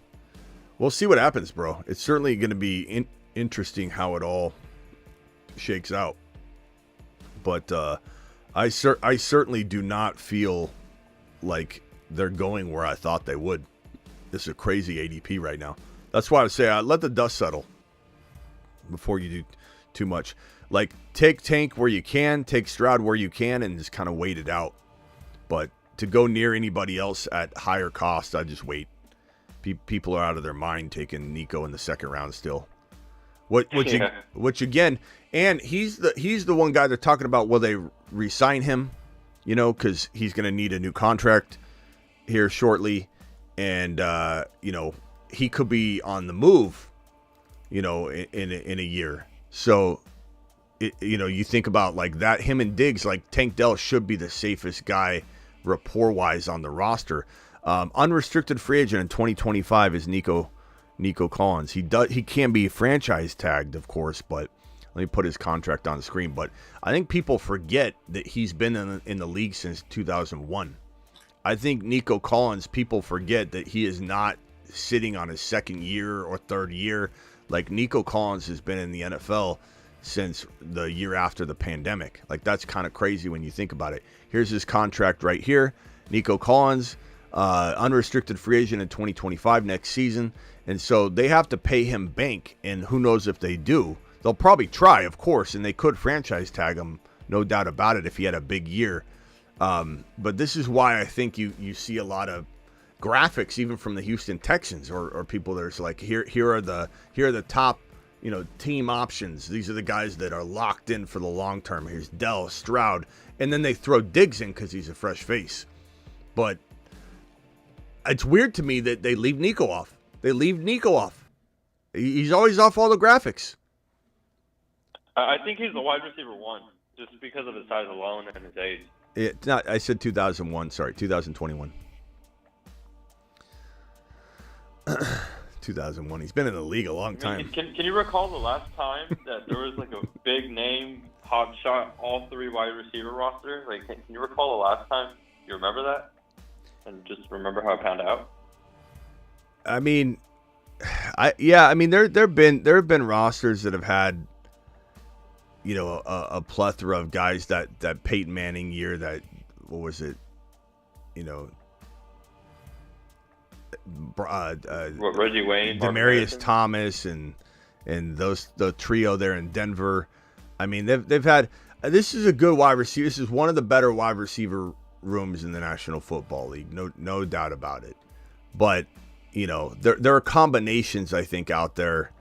We'll see what happens, bro. It's certainly going to be interesting how it all shakes out. But I certainly do not feel like they're going where I thought they would. This is a crazy ADP right now. That's why I would say let the dust settle before you do too much. Like, take Tank where you can, take Stroud where you can, and just kind of wait it out. But to go near anybody else at higher cost, I just wait. People are out of their mind taking Nico in the 2nd round still. Which again, and he's the one guy they're talking about. Will they re-sign him? Because he's going to need a new contract here shortly. And, he could be on the move, in a year. So, you think about like that, him and Diggs, like Tank Dell should be the safest guy rapport-wise on the roster. Unrestricted free agent in 2025 is Nico Collins. He can be franchise tagged, of course, but let me put his contract on the screen. But I think people forget that he's been in the league since 2001. I think Nico Collins, people forget that he is not sitting on his 2nd year or 3rd year. Like, Nico Collins has been in the NFL since the year after the pandemic. Like, that's kind of crazy when you think about it. Here's his contract right here. Nico Collins, unrestricted free agent in 2025 next season. And so they have to pay him bank, and who knows if they do. They'll probably try, of course, and they could franchise tag him, no doubt about it, if he had a big year. But this is why I think you see a lot of graphics, even from the Houston Texans or people that are like, here are the top, team options. These are the guys that are locked in for the long term. Here's Dell, Stroud, and then they throw Diggs in because he's a fresh face. But it's weird to me that they leave Nico off. He's always off all the graphics. I think he's the wide receiver 1, just because of his size alone and his age. It's not. I said 2001. Sorry, 2021. 2001. He's been in the league a long time. Can you recall the last time that there was like a big name hotshot all 3 wide receiver roster? Like, can you recall the last time you remember that? And just remember how it panned out? I mean, there have been rosters that have had, a plethora of guys that Peyton Manning year that, what was it, Reggie Wayne, Demaryius Thomas, and the trio there in Denver. I mean, they've had. This is a good wide receiver. This is one of the better wide receiver rooms in the National Football League. No doubt about it. But there are combinations, I think, out there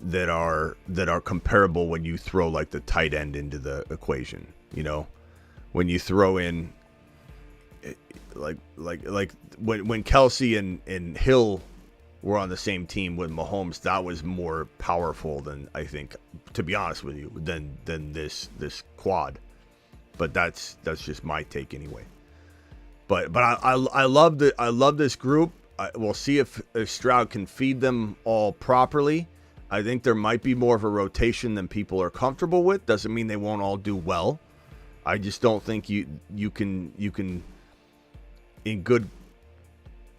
that are comparable when you throw like the tight end into the equation. When you throw in like when Kelsey and Hill were on the same team with Mahomes, that was more powerful than, I think, to be honest with you, than this quad. But that's just my take anyway. But I love this group. We'll see if Stroud can feed them all properly. I think there might be more of a rotation than people are comfortable with. Doesn't mean they won't all do well. I just don't think you can in good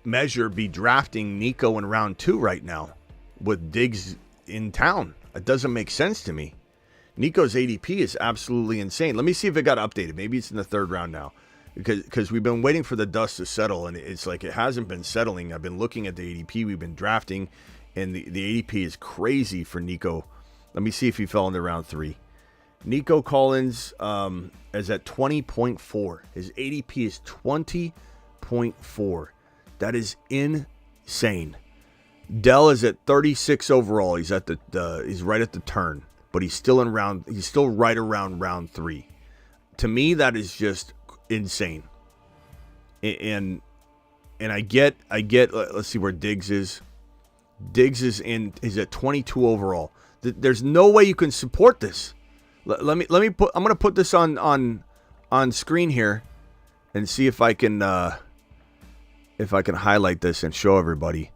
measure be drafting Nico in round 2 right now with Diggs in town. It doesn't make sense to me. Nico's ADP is absolutely insane. Let me see if it got updated. Maybe it's in the 3rd round now, because we've been waiting for the dust to settle, and it's like it hasn't been settling. I've been looking at the ADP we've been drafting, and the ADP is crazy for Nico. Let me see if he fell into round 3. Nico Collins is at 20.4. His ADP is 20.4. That is insane. Dell is at 36 overall. He's at he's right at the turn, but he's still right around round 3. To me, that is just insane. And I get. Let's see where Diggs is. Diggs is at 22 overall. There's no way you can support this. Let me put. I'm gonna put this on screen here, and see if I can highlight this and show everybody.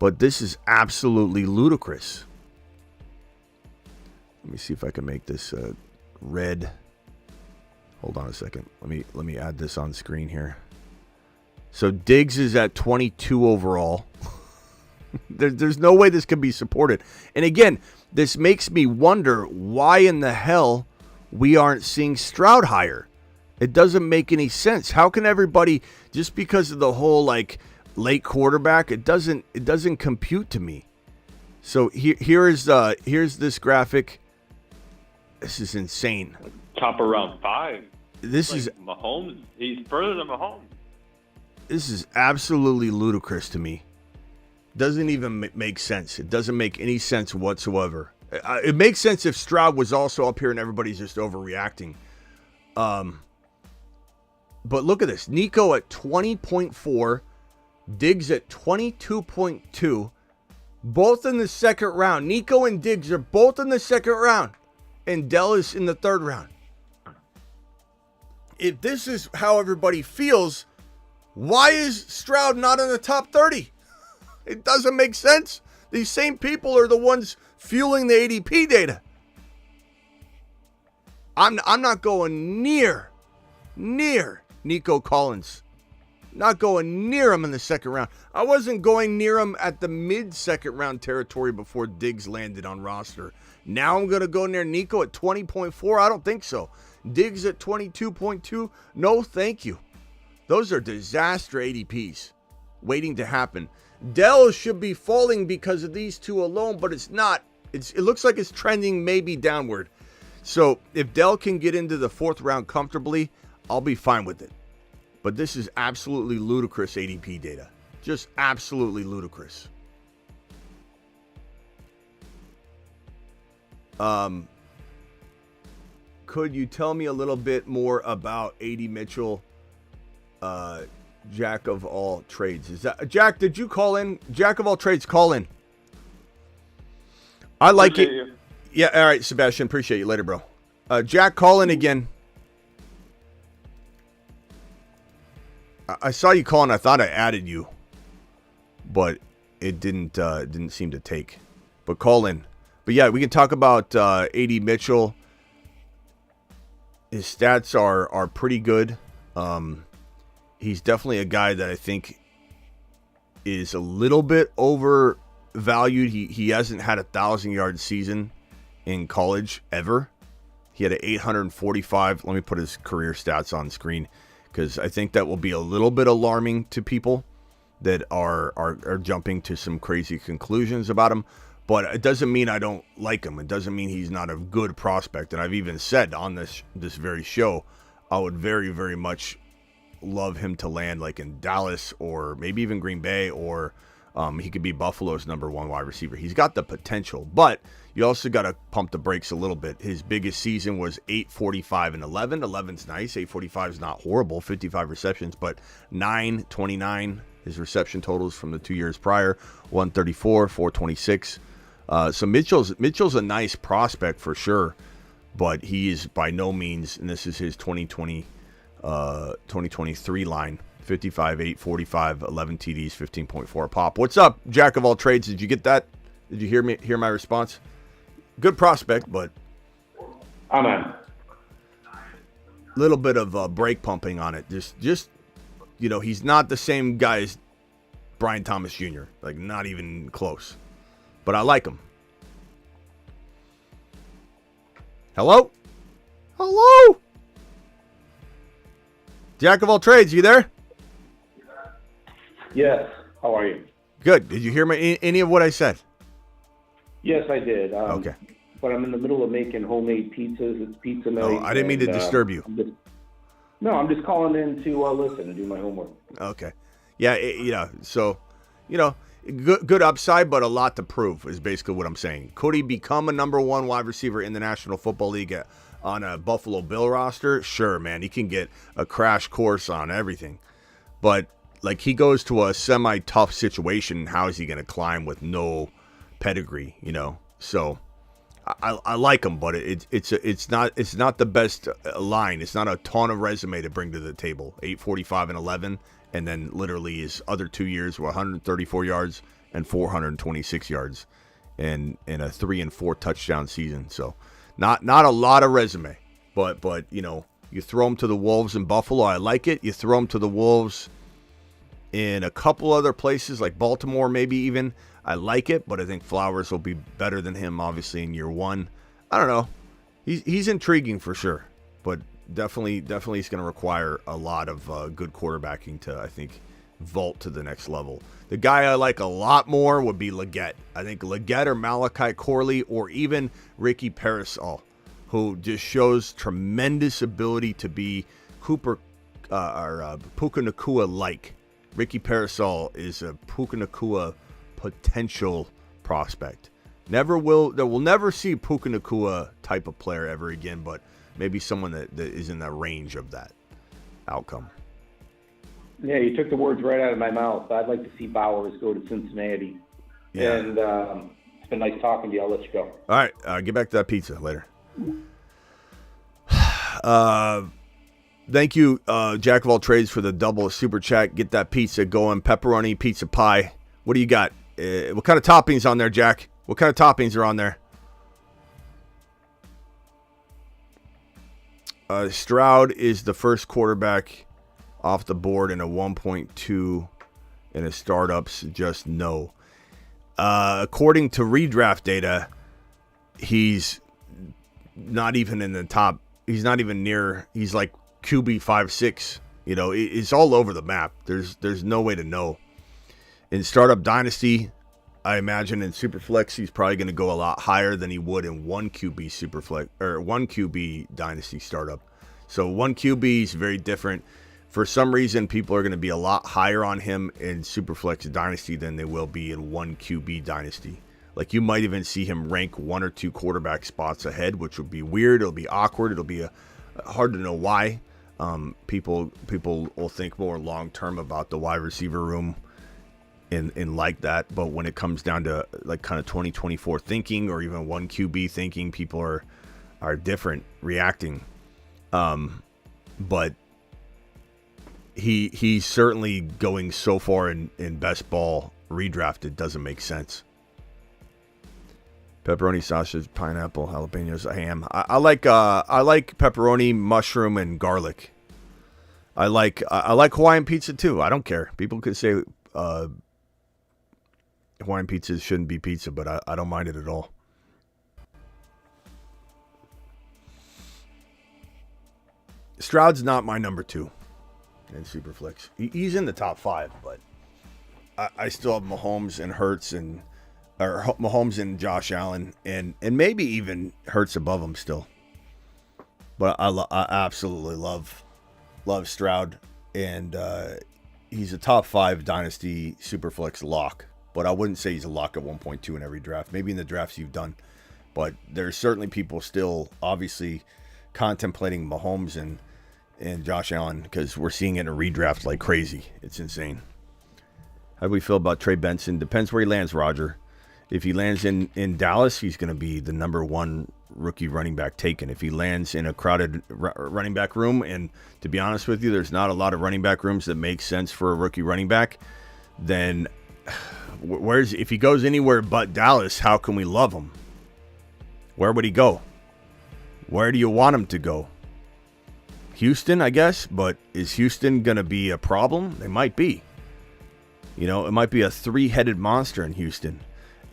But this is absolutely ludicrous. Let me see if I can make this red. Hold on a second. Let me add this on screen here. So Diggs is at 22 overall. There's no way this can be supported. And again, this makes me wonder why in the hell we aren't seeing Stroud higher. It doesn't make any sense. How can everybody, just because of the whole like late quarterback, it doesn't compute to me. So here's this graphic. This is insane. Top of round 5. This like is Mahomes. He's further than Mahomes. This is absolutely ludicrous to me. Doesn't even make sense. It doesn't make any sense whatsoever. It makes sense if Stroud was also up here and everybody's just overreacting. But look at this. Nico at 20.4. Diggs at 22.2. Both in the 2nd round. Nico and Diggs are both in the 2nd round. And Dell is in the 3rd round. If this is how everybody feels, why is Stroud not in the top 30? It doesn't make sense. These same people are the ones fueling the ADP data. I'm not going near Nico Collins. Not going near him in the 2nd round. I wasn't going near him at the mid-2nd round territory before Diggs landed on roster. Now I'm going to go near Nico at 20.4? I don't think so. Diggs at 22.2? No, thank you. Those are disaster ADPs waiting to happen. Dell should be falling because of these two alone, but it's not. It looks like it's trending maybe downward. So if Dell can get into the 4th round comfortably, I'll be fine with it. But this is absolutely ludicrous ADP data. Just absolutely ludicrous. Could you tell me a little bit more about AD Mitchell, Jack of all trades? Is that Jack? Did you call in? Jack of all trades, call in. I like Appreciate it. you. Yeah, all right, Sebastian. Appreciate you. Later, bro. Jack, call in again. I saw you calling. I thought I added you, but it didn't seem to take. But call in. But yeah, we can talk about AD Mitchell. His stats are pretty good. He's definitely a guy that I think is a little bit overvalued. He hasn't had a 1,000-yard season in college ever. He had an 845. Let me put his career stats on screen because I think that will be a little bit alarming to people that are jumping to some crazy conclusions about him. But it doesn't mean I don't like him. It doesn't mean he's not a good prospect. And I've even said on this very show, I would very, very much love him to land like in Dallas or maybe even Green Bay, or he could be Buffalo's number 1 wide receiver. He's got the potential, but you also got to pump the brakes a little bit. His biggest season was 845 and 11. 11's nice. 845 is not horrible. 55 receptions, but 929 his reception totals from the 2 years prior. 134, 426. So Mitchell's a nice prospect for sure, but he is by no means, and this is his 2023 line, 55, 845, 11 TDs, 15.4 pop. What's up, Jack of all trades? Did you get that? Did you hear my response? Good prospect, but I'm on. Little bit of brake pumping on it. Just he's not the same guy as Brian Thomas Jr. Like, not even close. But I like him. Hello? Jack of all trades, you there? Yes. How are you? Good. Did you hear any of what I said? Yes, I did. Okay. But I'm in the middle of making homemade pizzas. It's pizza night. Oh, I didn't mean to disturb you. I'm just calling in to listen and do my homework. Okay. Yeah, so, good upside, but a lot to prove is basically what I'm saying. Could he become a number 1 wide receiver in the National Football League on a Buffalo Bill roster? Sure, man. He can get a crash course on everything. But, like, he goes to a semi-tough situation. How is he going to climb with no pedigree, So I like him, but it's not the best line. It's not a ton of resume to bring to the table. 845 and 11. And then literally his other 2 years were 134 yards and 426 yards, and a 3 and 4 touchdown season. So not a lot of resume, but you throw him to the Wolves in Buffalo, I like it. You throw him to the Wolves in a couple other places like Baltimore, maybe even, I like it. But I think Flowers will be better than him, obviously, in year 1. I don't know. He's intriguing for sure, but definitely is going to require a lot of good quarterbacking to, I think, vault to the next level. The guy I like a lot more would be Leggett. I think Leggett or Malachi Corley or even Ricky Parasol, who just shows tremendous ability to be Puka Nacua-like. Ricky Parasol is a Puka Nacua potential prospect. We'll never see Puka Nacua type of player ever again, but maybe someone that is in the range of that outcome. Yeah, you took the words right out of my mouth. I'd like to see Bowers go to Cincinnati. Yeah. And it's been nice talking to you. I'll let you go. All right. Get back to that pizza later. Thank you, Jack of all trades, for the double super chat. Get that pizza going. Pepperoni, pizza pie. What do you got? What kind of toppings on there, Jack? What kind of toppings are on there? Stroud is the first quarterback off the board in a 1.2 in a startups. Just no. According to redraft data, he's not even in the top. He's not even near. He's like QB 5-6. It's all over the map. There's no way to know. In startup dynasty, I imagine in Superflex, he's probably going to go a lot higher than he would in 1 QB Superflex or 1 QB dynasty startup. So 1 QB is very different. For some reason, people are going to be a lot higher on him in Superflex dynasty than they will be in 1 QB dynasty. Like, you might even see him rank 1 or 2 quarterback spots ahead, which would be weird. It'll be awkward. It'll be hard to know why. People will think more long term about the wide receiver room in like that, but when it comes down to like kind of 2024 thinking or even 1 QB thinking, people are different reacting. But he's certainly going so far in best ball redrafted doesn't make sense. Pepperoni, sausage, pineapple, jalapenos, ham. I like pepperoni, mushroom, and garlic. I like Hawaiian pizza too. I don't care. People could say Hawaiian pizza shouldn't be pizza, but I don't mind it at all. Stroud's not my number 2 in Superflex. He's in the top 5, but I still have Mahomes and Hurts or Mahomes and Josh Allen, and maybe even Hurts above him still. But I absolutely love Stroud, and he's a top 5 dynasty Superflex lock. But I wouldn't say he's a lock at 1.2 in every draft. Maybe in the drafts you've done, but there's certainly people still obviously contemplating Mahomes and Josh Allen, because we're seeing it in a redraft like crazy. It's insane. How do we feel about Trey Benson? Depends where he lands, Roger. If he lands in Dallas, he's going to be the number 1 rookie running back taken. If he lands in a crowded running back room, and to be honest with you, there's not a lot of running back rooms that make sense for a rookie running back, then if he goes anywhere but Dallas, how can we love him? Where would he go? Where do you want him to go? Houston, I guess, but is Houston going to be a problem? They might be. You know, it might be a 3-headed monster in Houston.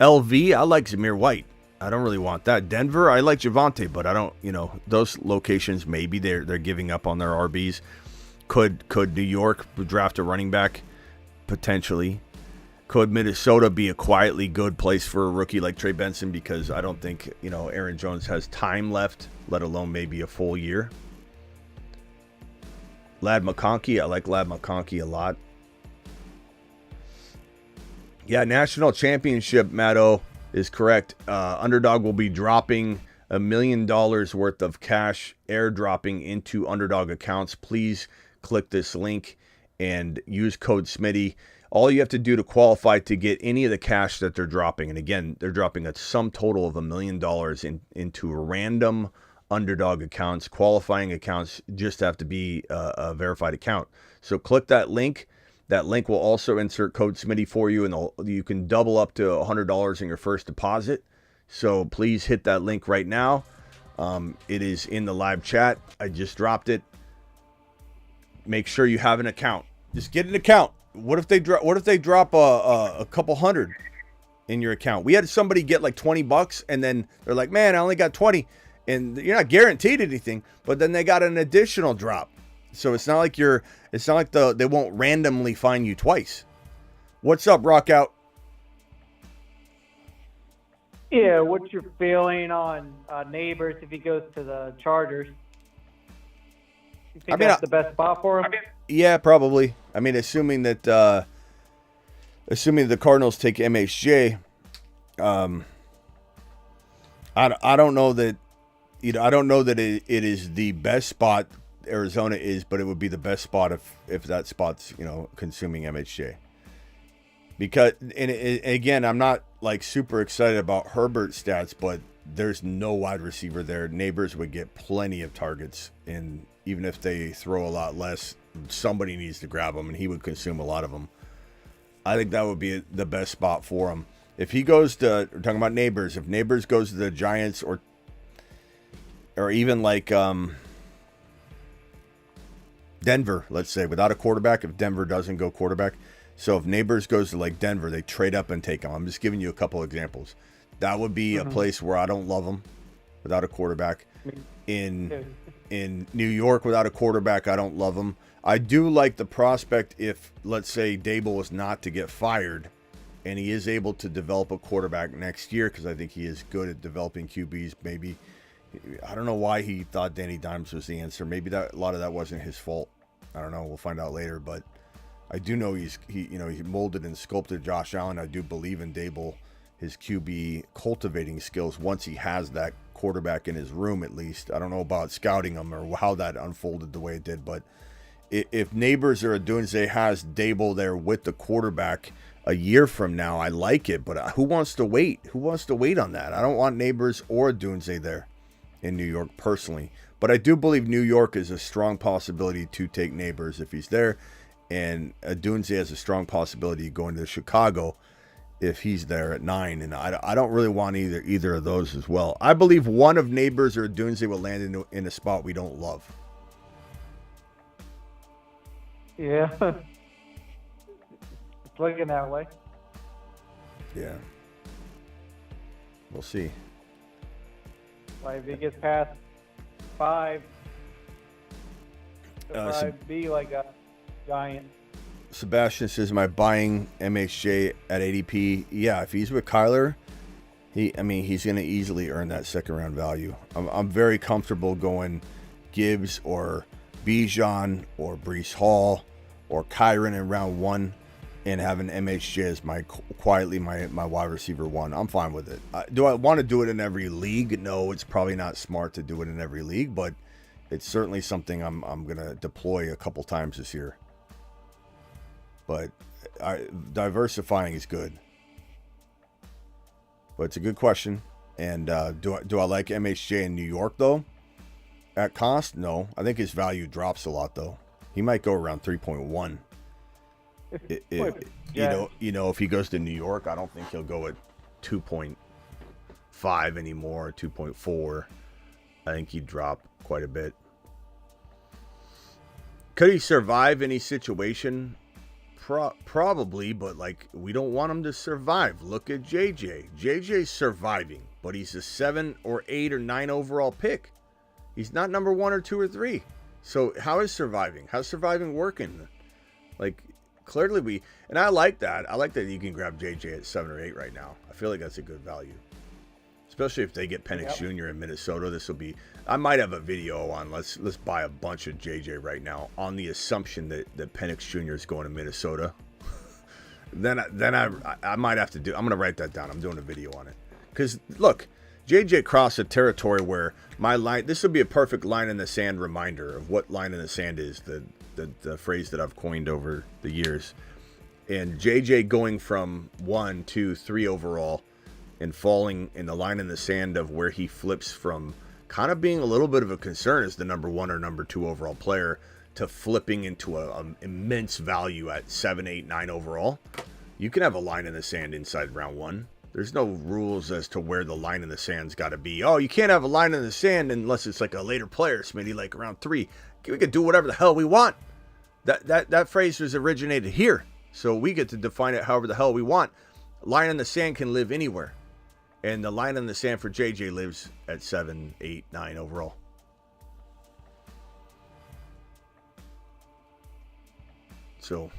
LV, I like Zamir White. I don't really want that. Denver, I like Javonte, but I don't, those locations, maybe they're giving up on their RBs. Could New York draft a running back? Potentially. Could Minnesota be a quietly good place for a rookie like Trey Benson? Because I don't think, Aaron Jones has time left, let alone maybe a full year. Lad McConkey, I like Lad McConkey a lot. Yeah, national championship, Matto, is correct. Underdog will be dropping $1 million worth of cash, airdropping into Underdog accounts. Please click this link and use code Smitty. All you have to do to qualify to get any of the cash that they're dropping, and again, they're dropping a sum total of $1 million into random Underdog accounts. Qualifying accounts just have to be a verified account. So click that link. That link will also insert code Smitty for you, and you can double up to $100 in your first deposit. So please hit that link right now. It is in the live chat. I just dropped it. Make sure you have an account. Just get an account. What if they drop a couple hundred in your account? We had somebody get like $20, and then they're like, "Man, I only got 20," and you're not guaranteed anything. But then they got an additional drop. So it's not like they won't randomly find you twice. What's up, Rock Out? Yeah, what's your feeling on Nabers if he goes to the Chargers? You think that's the best spot for him? Yeah, probably. I mean, assuming that the Cardinals take MHJ, I don't know that I don't know that it is the best spot Arizona is, but it would be the best spot if that spot's consuming MHJ. Because again, I'm not like super excited about Herbert's stats, but there's no wide receiver there. Nabers would get plenty of targets, and even if they throw a lot less, somebody needs to grab them, and he would consume a lot of them. I think that would be the best spot for him. If he goes to, we're talking about Nabers, if Nabers goes to the Giants or even like Denver, let's say, without a quarterback, if Denver doesn't go quarterback. So if Nabers goes to like Denver, they trade up and take him. I'm just giving you a couple examples. That would be a place where I don't love him without a quarterback. In New York, without a quarterback, I don't love him. I do like the prospect if, let's say, Dable is not to get fired and he is able to develop a quarterback next year, because I think he is good at developing QBs. Maybe, I don't know why he thought Danny Dimes was the answer. Maybe that a lot of that wasn't his fault. I don't know. We'll find out later. But I do know he molded and sculpted Josh Allen. I do believe in Dable, his QB cultivating skills once he has that quarterback in his room, at least. I don't know about scouting him or how that unfolded the way it did, but if Nabers or Odunze has Dable there with the quarterback a year from now, I like it. But who wants to wait? Who wants to wait on that? I don't want Nabers or Odunze there in New York personally. But I do believe New York is a strong possibility to take Nabers if he's there. And Odunze has a strong possibility going to Chicago. if he's there at 9, and I don't really want either of those as well. I believe one of Nabers or Dunze will land in a spot we don't love. Yeah. It's looking that way. Yeah. We'll see. Like if he gets past 5, he'll probably be like a giant. Sebastian says, am I buying MHJ at ADP? Yeah, if he's with Kyler, he's going to easily earn that second round value. I'm very comfortable going Gibbs or Bijan or Breece Hall or Kyron in round 1 and having MHJ as my wide receiver 1. I'm fine with it. Do I want to do it in every league? No, it's probably not smart to do it in every league, but it's certainly something I'm going to deploy a couple times this year. But diversifying is good. But it's a good question. And do I like MHJ in New York, though? At cost? No. I think his value drops a lot, though. He might go around 3.1. If he goes to New York, I don't think he'll go at 2.5 anymore, 2.4. I think he'd drop quite a bit. Could he survive any situation? Probably, but we don't want him to survive. Look at JJ. JJ's surviving, but he's a 7 or 8 or 9 overall pick. He's not number 1 or 2 or 3. So how is surviving? How's surviving working? Clearly and I like that. I like that you can grab JJ at 7 or 8 right now. I feel like that's a good value. Especially if they get Penix Jr. in Minnesota. This will be, I might have a video on let's buy a bunch of JJ right now on the assumption that Penix Jr. is going to Minnesota. then I might have to I'm going to write that down. I'm doing a video on it. Because look, JJ crossed a territory where this would be a perfect line in the sand reminder of what line in the sand is, the phrase that I've coined over the years. And JJ going from 1, 2, 3 overall and falling in the line in the sand of where he flips from kind of being a little bit of a concern as the number 1 or number 2 overall player to flipping into an immense value at 7, 8, 9 overall. You can have a line in the sand inside round 1. There's no rules as to where the line in the sand's got to be. Oh, you can't have a line in the sand unless it's like a later player, Smitty, like around 3. We can do whatever the hell we want. That phrase was originated here, so we get to define it however the hell we want. Line in the sand can live anywhere. And the line in the sand for JJ lives at 7, 8, 9 overall. So,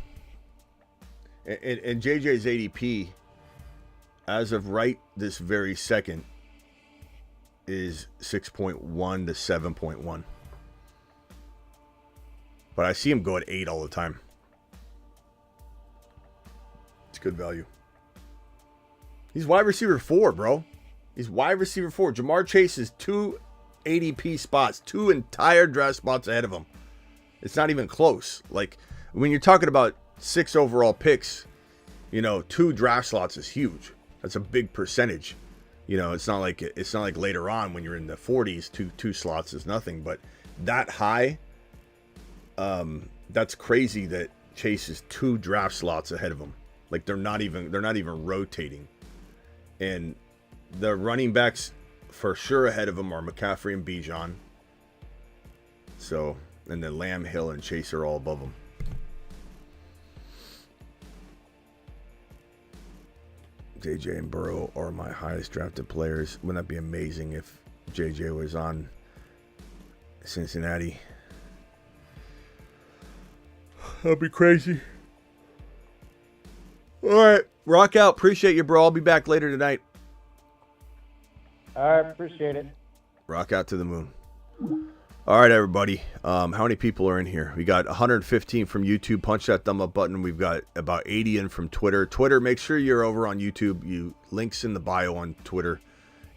and JJ's ADP, as of right this very second, is 6.1 to 7.1. But I see him go at 8 all the time. It's good value. He's wide receiver 4, bro. He's wide receiver 4. Jamar Chase is 2 ADP spots, 2 entire draft spots ahead of him. It's not even close. When you're talking about 6 overall picks, 2 draft slots is huge. That's a big percentage. It's not like later on when you're in the 40s, two slots is nothing. But that high, that's crazy that Chase is 2 draft slots ahead of him. They're not even rotating. And the running backs for sure ahead of him are McCaffrey and Bijan. So, and then Lamb, Hill, and Chase are all above him. JJ and Burrow are my highest drafted players. Wouldn't that be amazing if JJ was on Cincinnati? That'd be crazy. All right. Rock out. Appreciate you, bro. I'll be back later tonight. All right. Appreciate it. Rock out to the moon. All right, everybody. How many people are in here? We got 115 from YouTube. Punch that thumb up button. We've got about 80 in from Twitter. Twitter, make sure you're over on YouTube. Links in the bio on Twitter.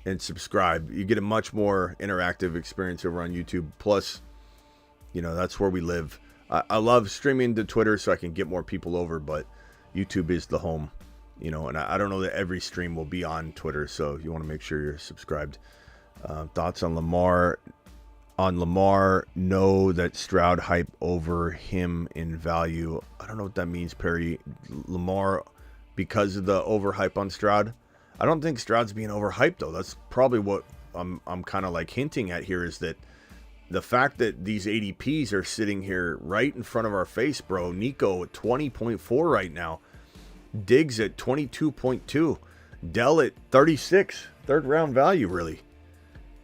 And subscribe. You get a much more interactive experience over on YouTube. Plus, that's where we live. I love streaming to Twitter so I can get more people over, but YouTube is the home. And I don't know that every stream will be on Twitter, so you want to make sure you're subscribed. Thoughts on Lamar? On Lamar, know that Stroud hype over him in value. I don't know what that means, Perry. Lamar because of the overhype on Stroud. I don't think Stroud's being overhyped, though. That's probably what I'm kind of like hinting at here, is that the fact that these ADPs are sitting here right in front of our face, bro. Nico at 20.4 right now. Diggs at 22.2. Dell at 36. Third round value, really.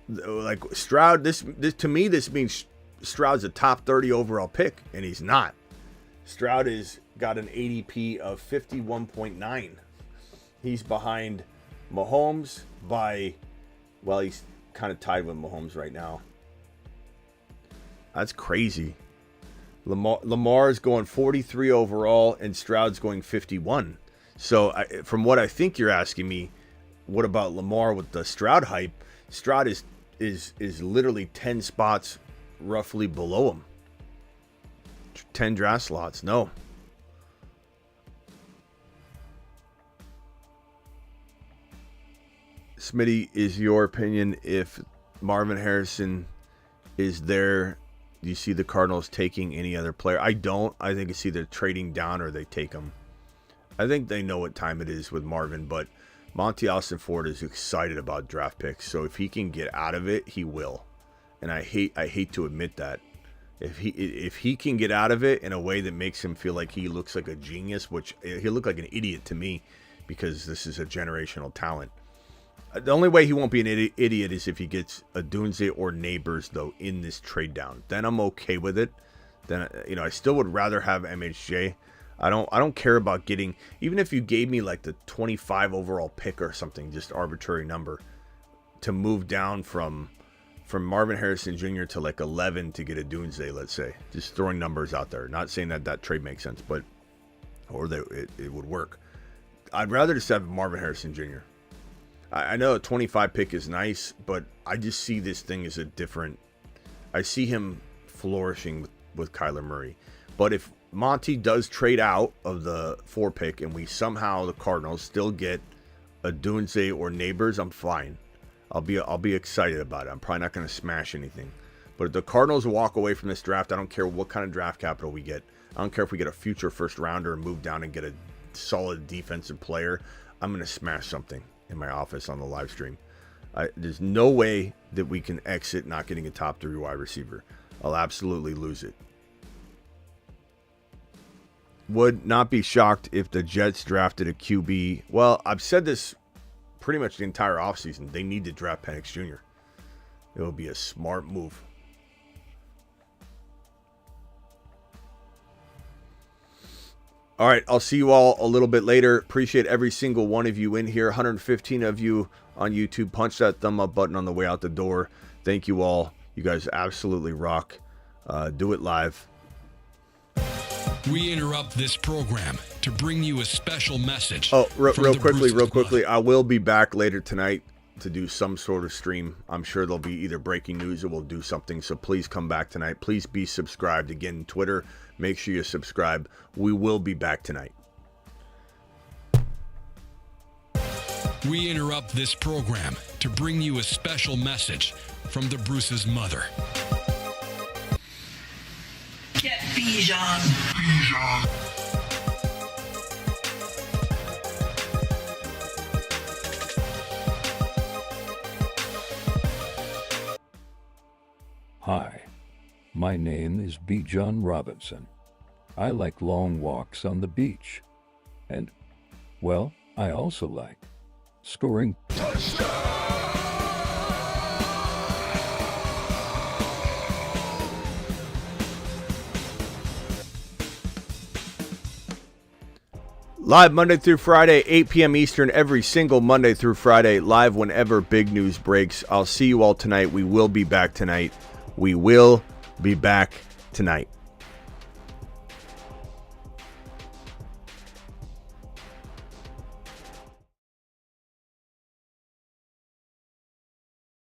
Like Stroud, this to me, this means Stroud's a top 30 overall pick, and he's not. Stroud has got an ADP of 51.9. He's behind Mahomes by, well, he's kind of tied with Mahomes right now. That's crazy. Lamar is going 43 overall, and Stroud's going 51. So from what I think you're asking me, what about Lamar with the Stroud hype? Stroud is literally 10 spots roughly below him. 10 draft slots. No. Smitty, is your opinion, if Marvin Harrison is there, do you see the Cardinals taking any other player? I don't. I think it's either trading down or they take him. I think they know what time it is with Marvin, but Monty Austin Ford is excited about draft picks, so if he can get out of it, he will. And I hate to admit that. If he can get out of it in a way that makes him feel like he looks like a genius, which he'll look like an idiot to me, because this is a generational talent. The only way he won't be an idiot is if he gets a Dunze or Nabers, though, in this trade down. Then I'm okay with it. Then, I still would rather have MHJ. I don't care about getting, even if you gave me like the 25 overall pick or something, just arbitrary number, to move down from Marvin Harrison Jr. to like 11 to get a Dunze, let's say. Just throwing numbers out there. Not saying that trade makes sense, but or that it would work. I'd rather just have Marvin Harrison Jr. I know a 25 pick is nice, but I just see this thing as a different. I see him flourishing with Kyler Murray. But if Monty does trade out of the 4 pick and we somehow, the Cardinals, still get a Dunze or Nabers, I'm fine. I'll be excited about it. I'm probably not going to smash anything. But if the Cardinals walk away from this draft, I don't care what kind of draft capital we get. I don't care if we get a future first rounder and move down and get a solid defensive player. I'm going to smash something in my office on the live stream. There's no way that we can exit not getting a top 3 wide receiver. I'll absolutely lose it. Would not be shocked if the Jets drafted a QB. Well, I've said this pretty much the entire offseason. They need to draft Penix Jr. It will be a smart move. All right, I'll see you all a little bit later. Appreciate every single one of you in here. 115 of you on YouTube. Punch that thumb up button on the way out the door. Thank you all. You guys absolutely rock. Do it live. We interrupt this program to bring you a special message. Oh, real quickly. I will be back later tonight to do some sort of stream. I'm sure there'll be either breaking news or we'll do something. So please come back tonight. Please be subscribed. Again, Twitter, make sure you subscribe. We will be back tonight. We interrupt this program to bring you a special message from the Bruce's mother. Get Bijan. Hi, my name is Bijan Robinson. I like long walks on the beach. And, well, I also like scoring live Monday through Friday, 8 p.m. Eastern, every single Monday through Friday, live whenever big news breaks. I'll see you all tonight. We will be back tonight.